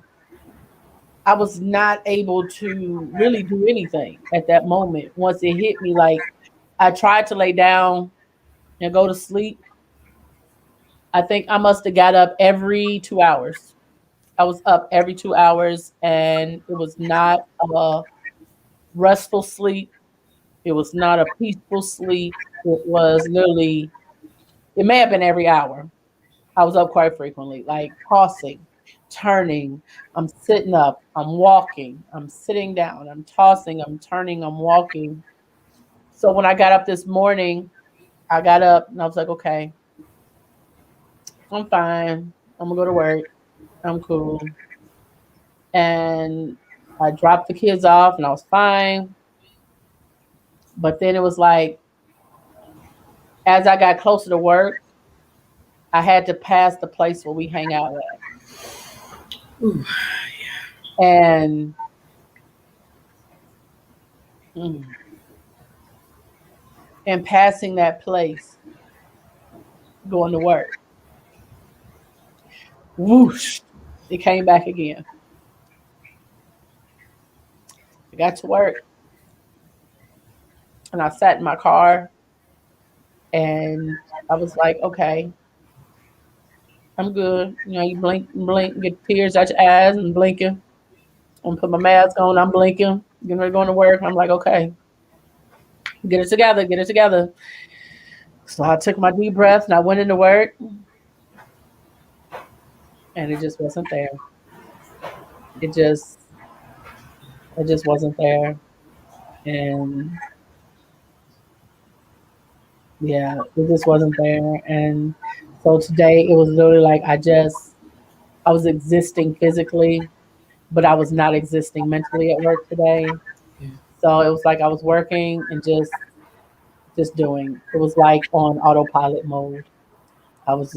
[SPEAKER 1] I was not able to really do anything at that moment. Once it hit me, like I tried to lay down and go to sleep. I think I must have got up every 2 hours. I was up every 2 hours, and it was not a restful sleep. It was not a peaceful sleep. It was literally, it may have been every hour. I was up quite frequently, like tossing, turning. I'm sitting up, I'm walking, I'm sitting down, I'm tossing, I'm turning, I'm walking. So when I got up this morning, I got up and I was like, okay, I'm fine. I'm gonna go to work. I'm cool. And I dropped the kids off and I was fine. But then it was like, as I got closer to work, I had to pass the place where we hang out at.
[SPEAKER 2] Ooh.
[SPEAKER 1] And mm, in passing that place, going to work, whoosh, it came back again. I got to work and I sat in my car and I was like, okay, I'm good. You know, you blink, blink, get tears out your eyes and blinking. I'm put my mask on, I'm blinking, getting ready to go to work. I'm like, okay, get it together, get it together. So I took my deep breath and I went into work and it just wasn't there. It just it just wasn't there. And yeah, it just wasn't there. And so today it was literally like I was existing physically, but I was not existing mentally at work today.
[SPEAKER 2] Yeah.
[SPEAKER 1] So it was like I was working and just doing. It was like on autopilot mode. I was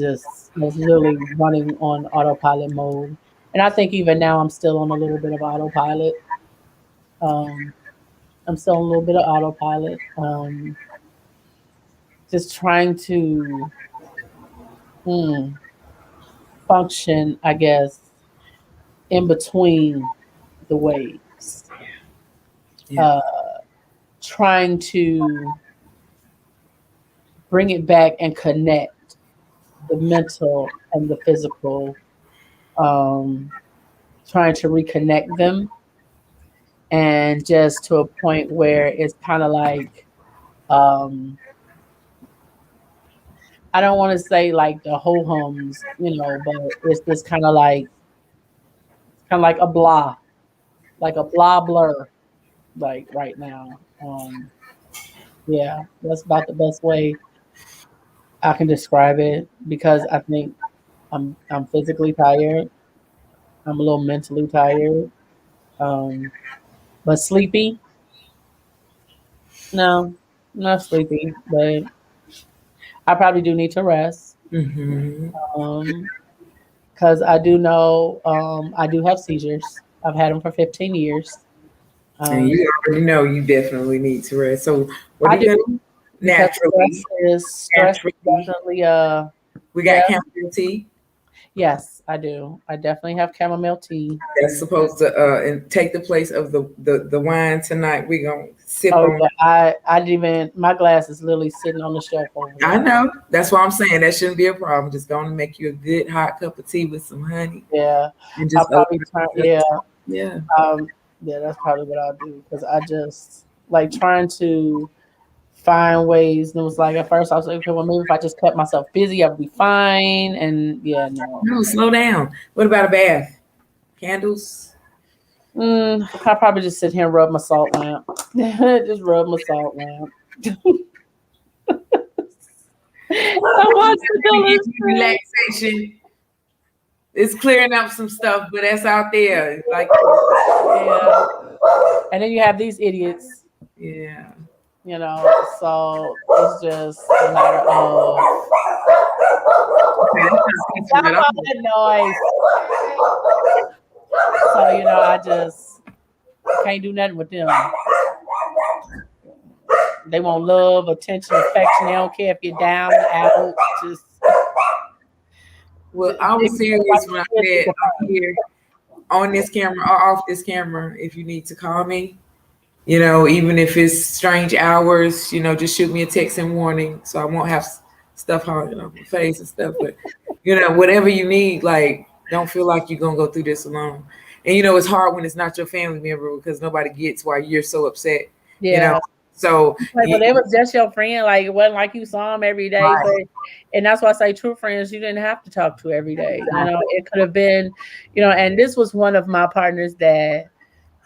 [SPEAKER 1] literally running on autopilot mode. And I think even now I'm still on a little bit of autopilot. Um, I'm still on a little bit of autopilot. Just trying to mm, function, I guess, in between the waves.
[SPEAKER 2] Yeah.
[SPEAKER 1] Uh, trying to bring it back and connect the mental and the physical. Um, trying to reconnect them, and just to a point where it's kind of like um, I don't want to say like the whole hums, you know, but it's just kind of like a blah, like a blah blur, like right now. Yeah, that's about the best way I can describe it because I think I'm physically tired. I'm a little mentally tired, um, but sleepy. No, not sleepy, but I probably do need to rest.
[SPEAKER 2] Mm-hmm.
[SPEAKER 1] Um, because I do know I do have seizures. I've had them for 15 years.
[SPEAKER 2] And
[SPEAKER 1] Um,
[SPEAKER 2] you already know you definitely need to rest. So what
[SPEAKER 1] I
[SPEAKER 2] are you
[SPEAKER 1] do
[SPEAKER 2] gonna do?
[SPEAKER 1] because
[SPEAKER 2] Naturally,
[SPEAKER 1] stress is
[SPEAKER 2] naturally,
[SPEAKER 1] definitely
[SPEAKER 2] we got
[SPEAKER 1] yes,
[SPEAKER 2] chamomile tea
[SPEAKER 1] yes, I do. I definitely have chamomile tea.
[SPEAKER 2] that's supposed to and take the place of the wine tonight. We're gonna sip
[SPEAKER 1] Oh
[SPEAKER 2] on.
[SPEAKER 1] yeah, I didn't even my glass is literally sitting on the shelf over
[SPEAKER 2] I
[SPEAKER 1] there.
[SPEAKER 2] know. That's why I'm saying that shouldn't be a problem. Just going to make you a good hot cup of tea with some honey
[SPEAKER 1] Yeah,
[SPEAKER 2] and
[SPEAKER 1] I'll
[SPEAKER 2] just allow
[SPEAKER 1] probably turn.
[SPEAKER 2] yourself
[SPEAKER 1] Yeah,
[SPEAKER 2] to, yeah.
[SPEAKER 1] um, yeah, that's probably what I'll do because I just like trying to find ways. And it was like at first I was like, okay, well maybe if I just kept myself busy, I would be fine. And yeah, no.
[SPEAKER 2] No, slow down. What about a bath? Candles?
[SPEAKER 1] I'll probably just sit here and rub my salt lamp. Just rub my salt lamp. I watch the
[SPEAKER 2] To give
[SPEAKER 1] colors.
[SPEAKER 2] you relaxation. It's clearing up some stuff, but that's out there. Like,
[SPEAKER 1] Yeah. And then you have these idiots,
[SPEAKER 2] yeah.
[SPEAKER 1] you know. So it's just a matter of
[SPEAKER 2] Okay, that's not peaceful
[SPEAKER 1] stop
[SPEAKER 2] at all.
[SPEAKER 1] all that noise. So, you know, I just can't do nothing with them. They want love, attention, affection. They don't care if you're down and out. Just
[SPEAKER 2] Well, I
[SPEAKER 1] they
[SPEAKER 2] was serious when I said
[SPEAKER 1] people.
[SPEAKER 2] I'm here on this camera or off this camera. If you need to call me, even if it's strange hours, just shoot me a text and warning so I won't have stuff hanging on my face and stuff. But whatever you need, like, don't feel like you're gonna go through this alone. And it's hard when it's not your family member because nobody gets why you're so upset. You know,
[SPEAKER 1] Yeah.
[SPEAKER 2] so
[SPEAKER 1] Like,
[SPEAKER 2] you,
[SPEAKER 1] but it was just your friend. Like, it wasn't like you saw him every day. But,
[SPEAKER 2] right,
[SPEAKER 1] and that's why I say true friends, you didn't have to talk to every day.
[SPEAKER 2] exactly.
[SPEAKER 1] It could have been, and this was one of my partners that,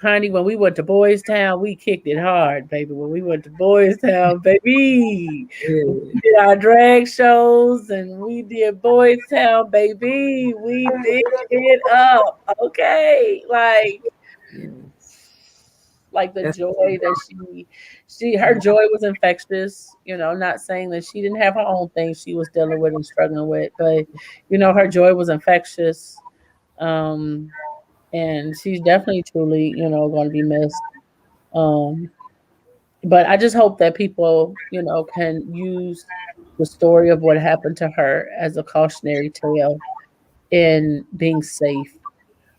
[SPEAKER 1] honey, when we went to Boys Town, we kicked it hard, baby. When we went to Boys Town, baby, we
[SPEAKER 2] Yeah,
[SPEAKER 1] did our drag shows and we did Boys Town, baby. We did it up. Okay.
[SPEAKER 2] yeah,
[SPEAKER 1] Like the
[SPEAKER 2] that's
[SPEAKER 1] joy that her joy was infectious, not saying that she didn't have her own things she was dealing with and struggling with, but her joy was infectious. um and she's definitely truly, going to be missed. um but I just hope that people, can use the story of what happened to her as a cautionary tale in being safe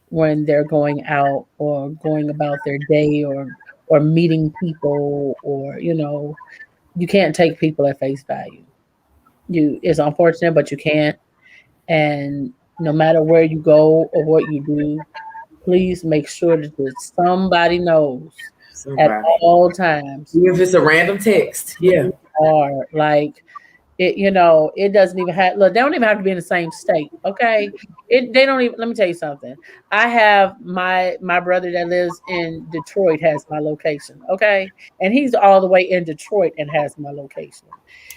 [SPEAKER 1] when they're going out or going about their day, or meeting people, or you can't take people at face value. It's unfortunate, but you can't. And no matter where you go or what you do, please make sure that somebody knows at
[SPEAKER 2] somebody.
[SPEAKER 1] all times
[SPEAKER 2] Even if it's a random text,
[SPEAKER 1] who
[SPEAKER 2] yeah,
[SPEAKER 1] you are. Like, it doesn't even have, look, they don't even have to be in the same state. Okay. They don't even, let me tell you something. I have my brother that lives in Detroit has my location. Okay. And he's all the way in Detroit and has my location,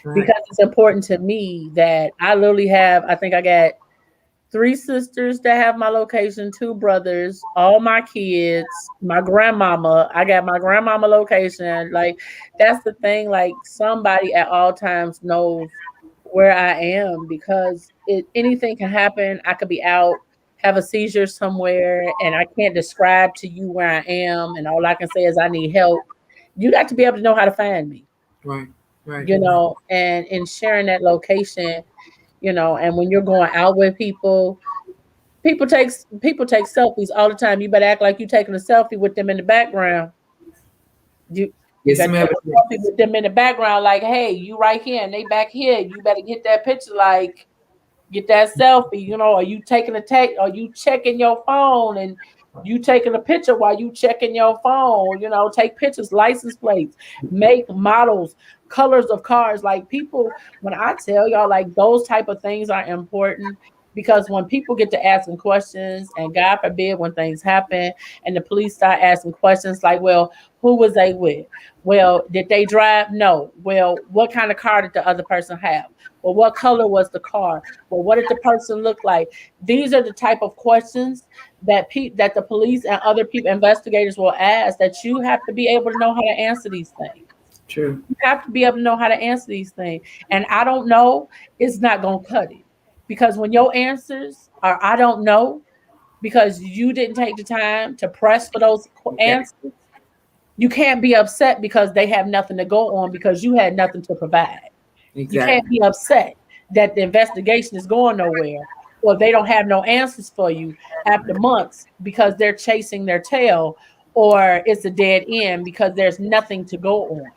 [SPEAKER 2] right.
[SPEAKER 1] because it's important to me that I literally have, I think I got three sisters that have my location, two brothers, all my kids, my grandmama. I got my grandmama location. Like, that's the thing. Like, somebody at all times knows where I am, because anything can happen. I could be out, have a seizure somewhere, and I can't describe to you where I am. And all I can say is I need help. You got to be able to know how to find me,
[SPEAKER 2] Right, right,
[SPEAKER 1] and in sharing that location, and when you're going out with people, people take selfies all the time. You better act like you taking a selfie with them in the background. You you
[SPEAKER 2] get
[SPEAKER 1] better
[SPEAKER 2] some
[SPEAKER 1] take a selfie
[SPEAKER 2] evidence.
[SPEAKER 1] with them in the background, like, hey, you right here and they back here. You better get that picture, like, get that selfie, or you taking a take, or you checking your phone and you taking a picture while you checking your phone, take pictures, license plates, make, models, colors of cars. Like, people, when I tell y'all, like, those type of things are important, because when people get to asking questions, and God forbid when things happen and the police start asking questions like, well, who was they with? Well, did they drive? No. Well, what kind of car did the other person have? Well, what color was the car? Well, what did the person look like? These are the type of questions that the police and other people, investigators, will ask, that you have to be able to know how to answer these things.
[SPEAKER 2] True.
[SPEAKER 1] You have to be able to know how to answer these things. And I don't know, it's not going to cut it. Because when your answers are I don't know, because you didn't take the time to press for those
[SPEAKER 2] Yeah,
[SPEAKER 1] answers, you can't be upset because they have nothing to go on, because you had nothing to provide. You can't
[SPEAKER 2] exactly.
[SPEAKER 1] be upset that the investigation is going nowhere, or they don't have no answers for you after months, because they're chasing their tail, or it's a dead end because there's nothing to go on.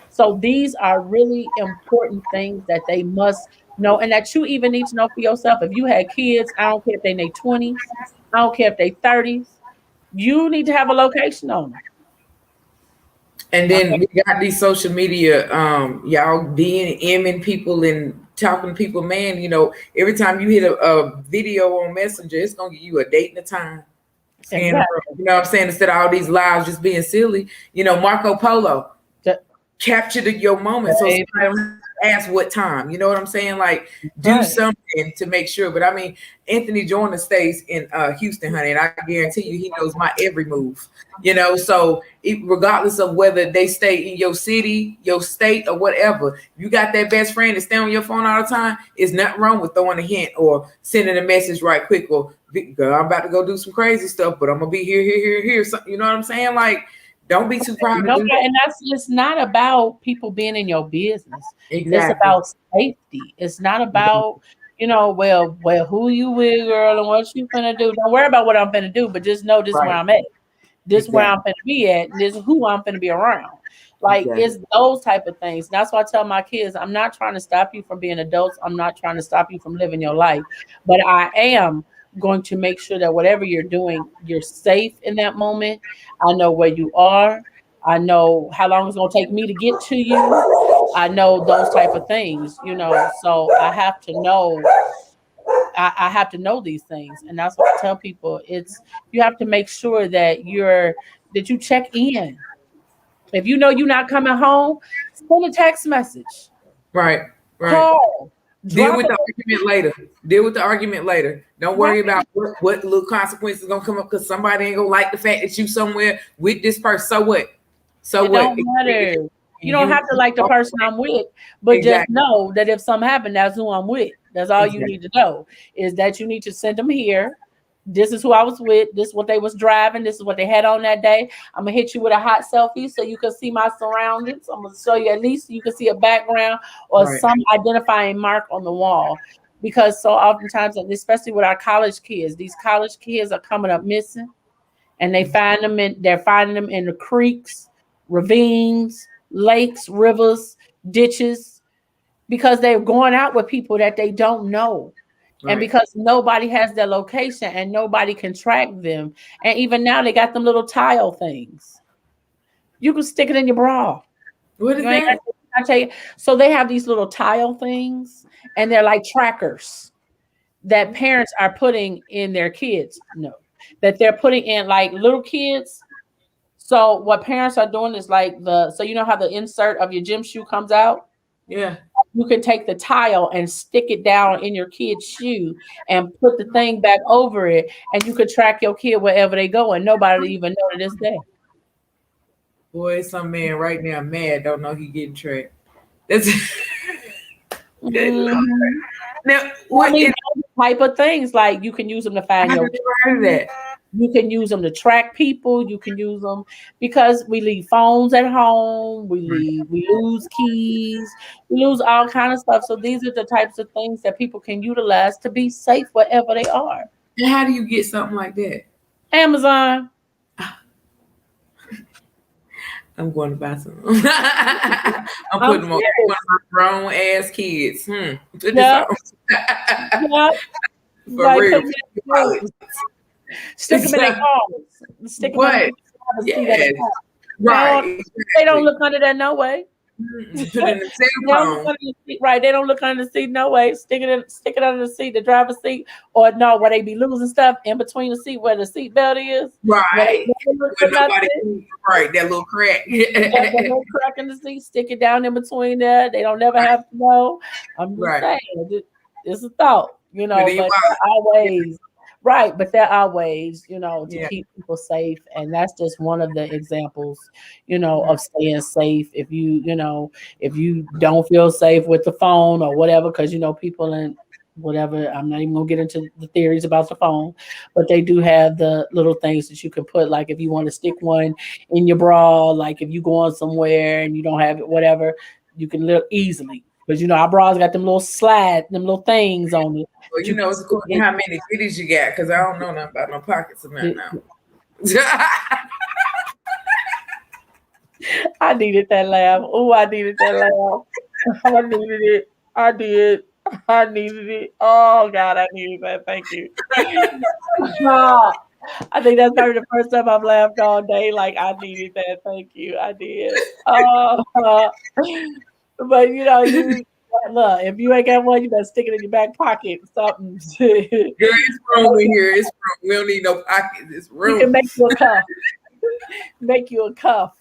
[SPEAKER 1] So these are really important things that they must know, and that you even need to know for yourself. If you had kids, I don't care if they in their 20s, I don't care if they 30s, you need to have a location on them.
[SPEAKER 2] And then
[SPEAKER 1] Okay.
[SPEAKER 2] we got these social media, y'all DMing people and talking to people. Man, every time you hit a video on Messenger, it's gonna give you a date and a time. Scan,
[SPEAKER 1] Exactly.
[SPEAKER 2] you know what I'm saying? Instead of all these lives just being silly, Marco Polo
[SPEAKER 1] Ju-
[SPEAKER 2] capture your moment so somebody
[SPEAKER 1] Baby.
[SPEAKER 2] don't have to ask what time. You know what I'm saying? Like, do
[SPEAKER 1] Right.
[SPEAKER 2] something to make sure. But I mean, Anthony Jordan stays in Houston, honey, and I guarantee you he knows my every move. So regardless of whether they stay in your city, your state, or whatever, you got that best friend that stay on your phone all the time. It's nothing wrong with throwing a hint or sending a message right quick, or girl, I'm about to go do some crazy stuff, but I'm gonna be here. So, you know what I'm saying? Like, Don't be too proud to
[SPEAKER 1] No,
[SPEAKER 2] do that.
[SPEAKER 1] and that's it's not about people being in your business. It's
[SPEAKER 2] Exactly.
[SPEAKER 1] about safety. It's not about, well, who you with, girl, and what you finna do. Don't worry about what I'm finna do, but just know this where
[SPEAKER 2] Right.
[SPEAKER 1] I'm at. This where I'm
[SPEAKER 2] Exactly.
[SPEAKER 1] finna be at, and this is who I'm finna be around. Like
[SPEAKER 2] Exactly.
[SPEAKER 1] it's those type of things. That's why I tell my kids, I'm not trying to stop you from being adults. I'm not trying to stop you from living your life, but I am going to make sure that whatever you're doing, you're safe in that moment. I know where you are. I know how long it's gonna take me to get to you. I know those type of things. So I have to know. I have to know these things, and that's what I tell people. It's you have to make sure that you check in. If you know you're not coming home, send a text message,
[SPEAKER 2] Right. Right.
[SPEAKER 1] call,
[SPEAKER 2] Deal
[SPEAKER 1] drop
[SPEAKER 2] with
[SPEAKER 1] it.
[SPEAKER 2] the argument later. Deal with the argument later. Don't worry
[SPEAKER 1] Right.
[SPEAKER 2] about what little consequences gonna come up because somebody ain't gonna like the fact that you somewhere with this person. So what? So
[SPEAKER 1] It
[SPEAKER 2] what?
[SPEAKER 1] don't matter. You don't
[SPEAKER 2] You
[SPEAKER 1] have to like the person I'm with, but just
[SPEAKER 2] exactly.
[SPEAKER 1] know that if something happened, that's who I'm with. That's all you
[SPEAKER 2] Exactly.
[SPEAKER 1] need to know is that you need to send them here. This is who I was with. This is what they was driving. This is what they had on that day. I'm gonna hit you with a hot selfie so you can see my surroundings. I'm gonna show you at least you can see a background or
[SPEAKER 2] Right.
[SPEAKER 1] some identifying mark on the wall. Because so oftentimes, and especially with our college kids, these college kids are coming up missing and they're finding them in the creeks, ravines, lakes, rivers, ditches, because they're going out with people that they don't know. And
[SPEAKER 2] Right.
[SPEAKER 1] because nobody has their location and nobody can track them. And even now they got them little tile things. You can stick it in your bra.
[SPEAKER 2] What is
[SPEAKER 1] You ain't got
[SPEAKER 2] that?
[SPEAKER 1] to I tell you. So they have these little tile things and they're like trackers that parents are putting in their kids. No. That they're putting in like little kids. So what parents are doing is like so you know how the insert of your gym shoe comes out?
[SPEAKER 2] Yeah.
[SPEAKER 1] You can take the tile and stick it down in your kid's shoe and put the thing back over it, and you could track your kid wherever they go, and nobody even know that it's there.
[SPEAKER 2] Boy, some man right now mad don't know he getting tracked. That's good Lord.
[SPEAKER 1] Mhm.
[SPEAKER 2] Now
[SPEAKER 1] I
[SPEAKER 2] what
[SPEAKER 1] mean,
[SPEAKER 2] is
[SPEAKER 1] those type of things like you can use them to
[SPEAKER 2] I
[SPEAKER 1] find
[SPEAKER 2] never
[SPEAKER 1] your
[SPEAKER 2] heard of
[SPEAKER 1] keys.
[SPEAKER 2] that.
[SPEAKER 1] You can use them to track people. You can use them because we leave phones at home. We lose keys. We lose all kind of stuff. So these are the types of things that people can utilize to be safe wherever they are.
[SPEAKER 2] And how do you get something like that?
[SPEAKER 1] Amazon.
[SPEAKER 2] I'm going to buy some. I'm
[SPEAKER 1] I'm
[SPEAKER 2] putting them on one
[SPEAKER 1] serious.
[SPEAKER 2] of my grown ass kids. Put this
[SPEAKER 1] Yeah,
[SPEAKER 2] on.
[SPEAKER 1] yeah.
[SPEAKER 2] For
[SPEAKER 1] Like put
[SPEAKER 2] real.
[SPEAKER 1] them in their
[SPEAKER 2] Wallet.
[SPEAKER 1] clothes. Stick them in their cars. Stick them
[SPEAKER 2] What?
[SPEAKER 1] underneath the driver's seat of the
[SPEAKER 2] Yes.
[SPEAKER 1] car.
[SPEAKER 2] Right.
[SPEAKER 1] They don't
[SPEAKER 2] Exactly.
[SPEAKER 1] look under there no way.
[SPEAKER 2] Put it in the cell
[SPEAKER 1] They don't look
[SPEAKER 2] phone.
[SPEAKER 1] under the seat, right? They don't look under the seat no way. Stick it under the seat, the driver's seat, or no, where they be losing stuff in between the seat where the seat belt is, where they
[SPEAKER 2] Right.
[SPEAKER 1] never look for
[SPEAKER 2] But nobody
[SPEAKER 1] nothing.
[SPEAKER 2] right, that little crack.
[SPEAKER 1] Yeah, the little crack in the seat, stick it down in between there. They don't never have to know. I'm just
[SPEAKER 2] Right.
[SPEAKER 1] saying, it's a thought,
[SPEAKER 2] But in your
[SPEAKER 1] but
[SPEAKER 2] wallet.
[SPEAKER 1] there are ways, right? But there are ways, to
[SPEAKER 2] Yeah.
[SPEAKER 1] keep people safe, and that's just one of the examples,
[SPEAKER 2] Mhm.
[SPEAKER 1] of staying safe. If you don't feel safe with the phone or whatever, because people and whatever, I'm not even gonna get into the theories about the phone, but they do have the little things that you can put, like if you want to stick one in your bra, like if you going somewhere and you don't have it, whatever, you can live easily. Because our bras got them little things on it
[SPEAKER 2] Well,
[SPEAKER 1] that you can
[SPEAKER 2] it's
[SPEAKER 1] stick
[SPEAKER 2] according to
[SPEAKER 1] it.
[SPEAKER 2] how many goodies you got, because I don't know nothing about no pockets or nothing now.
[SPEAKER 1] it- I needed that laugh. Oh, I needed that laugh. I needed it. I did. I needed it. Oh God, I needed that. Thank you. I think that's probably the first time I've laughed all day. Like I needed that. Thank you. I did. But you look. If you ain't got one, you better stick it in your back pocket. Something.
[SPEAKER 2] Girl, it's room in here. It's room. We don't need no pockets. It's
[SPEAKER 1] You can
[SPEAKER 2] room.
[SPEAKER 1] make you a cuff. Make you a cuff.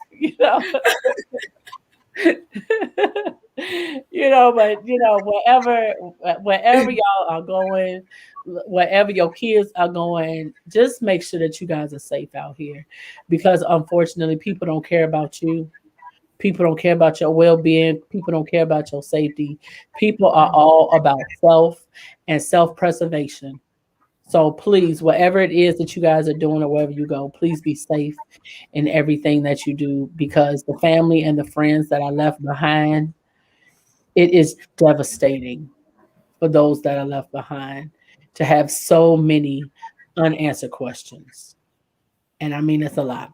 [SPEAKER 1] But wherever y'all are going, wherever your kids are going, just make sure that you guys are safe out here, because unfortunately people don't care about you. People don't care about your well-being. People don't care about your safety. People are all about self and self-preservation. So please, whatever it is that you guys are doing or wherever you go, please be safe in everything that you do, because the family and the friends that I left behind, it is devastating for those that are left behind to have so many unanswered questions. And I mean, it's a lot.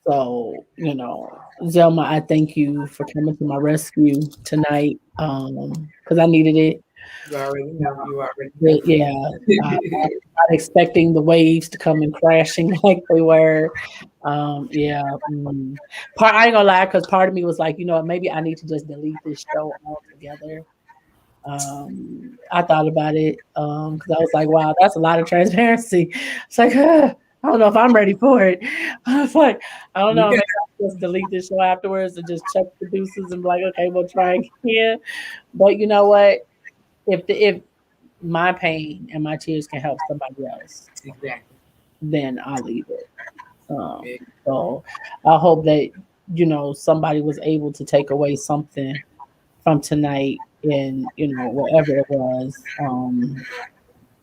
[SPEAKER 1] So, Zelma, I thank you for coming to my rescue tonight, because I needed it.
[SPEAKER 2] You already know. You already know.
[SPEAKER 1] Yeah, I'm not expecting the waves to come and crashing like they were. Yeah. I ain't gonna lie, because part of me was like, maybe I need to just delete this show altogether. I thought about it because I was like, wow, that's a lot of transparency. It's like, I don't know if I'm ready for it. I was like, I don't know, maybe I'll just delete this show afterwards and just check the deuces and be like, okay, we'll try again. But you know what? If my pain and my tears can help somebody else,
[SPEAKER 2] Exactly.
[SPEAKER 1] then I'll leave it.
[SPEAKER 2] Yeah.
[SPEAKER 1] So I hope that somebody was able to take away something from tonight, and whatever it was,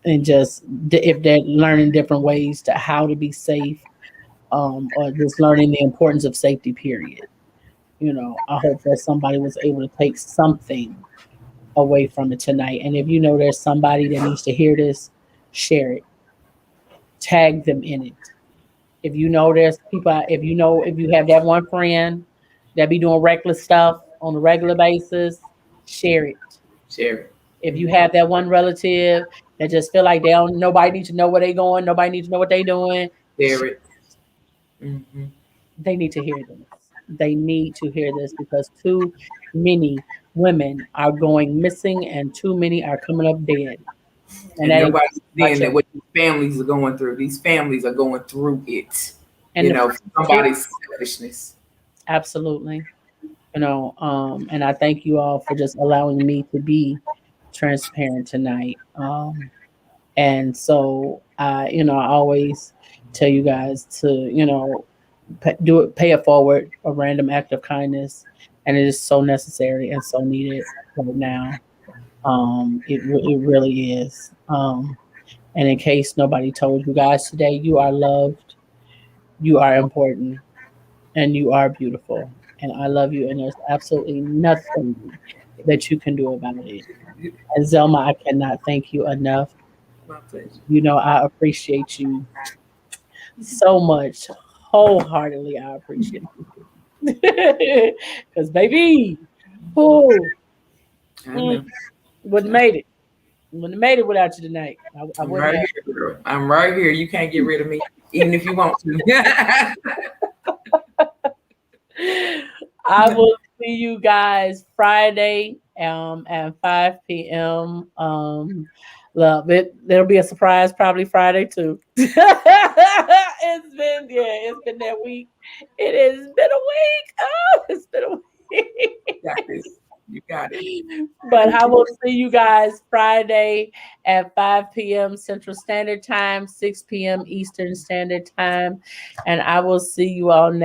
[SPEAKER 1] and just if they're learning different ways to how to be safe, or just learning the importance of safety, period. I hope that somebody was able to take something away from it tonight. And if there's somebody that needs to hear this, share it, tag them in it. If there's people, if you have that one friend that be doing reckless stuff on a regular basis, share it.
[SPEAKER 2] Share it.
[SPEAKER 1] If you have that one relative that just feel like they don't, nobody needs to know where they going, nobody needs to know what they doing,
[SPEAKER 2] Share it. Mm-hmm.
[SPEAKER 1] they need to hear this. They need to hear this because too many women are going missing and too many are coming up dead. And
[SPEAKER 2] And
[SPEAKER 1] that ain't
[SPEAKER 2] nobody's
[SPEAKER 1] our
[SPEAKER 2] seeing that
[SPEAKER 1] children.
[SPEAKER 2] what these families are going through. These families are going through it.
[SPEAKER 1] And the kids,
[SPEAKER 2] Somebody's selfishness.
[SPEAKER 1] absolutely. And I thank you all for just allowing me to be transparent tonight. And so I always tell you guys to, pay it forward, a random act of kindness, and it is so necessary and so needed right now. It really is. And in case nobody told you guys today, you are loved, you are important, and you are beautiful. And I love you, and there's absolutely nothing that you can do about it. And Zelma, I cannot thank you enough.
[SPEAKER 2] My pleasure.
[SPEAKER 1] I appreciate you so much. Wholeheartedly, I appreciate you. Because, baby, who
[SPEAKER 2] I know.
[SPEAKER 1] wouldn't have made it? Wouldn't have made it without you tonight. I
[SPEAKER 2] I'm
[SPEAKER 1] wouldn't
[SPEAKER 2] right
[SPEAKER 1] have.
[SPEAKER 2] here, girl. I'm right here. You can't get rid of me, even if you want to.
[SPEAKER 1] I will see you guys Friday at 5 p.m. Love it. There'll be a surprise probably Friday too. It's been that week. It has been a week. Oh, it's been a week.
[SPEAKER 2] You got this. You got it.
[SPEAKER 1] But I will see you guys Friday at 5 p.m. Central Standard Time, 6 p.m. Eastern Standard Time. And I will see you all next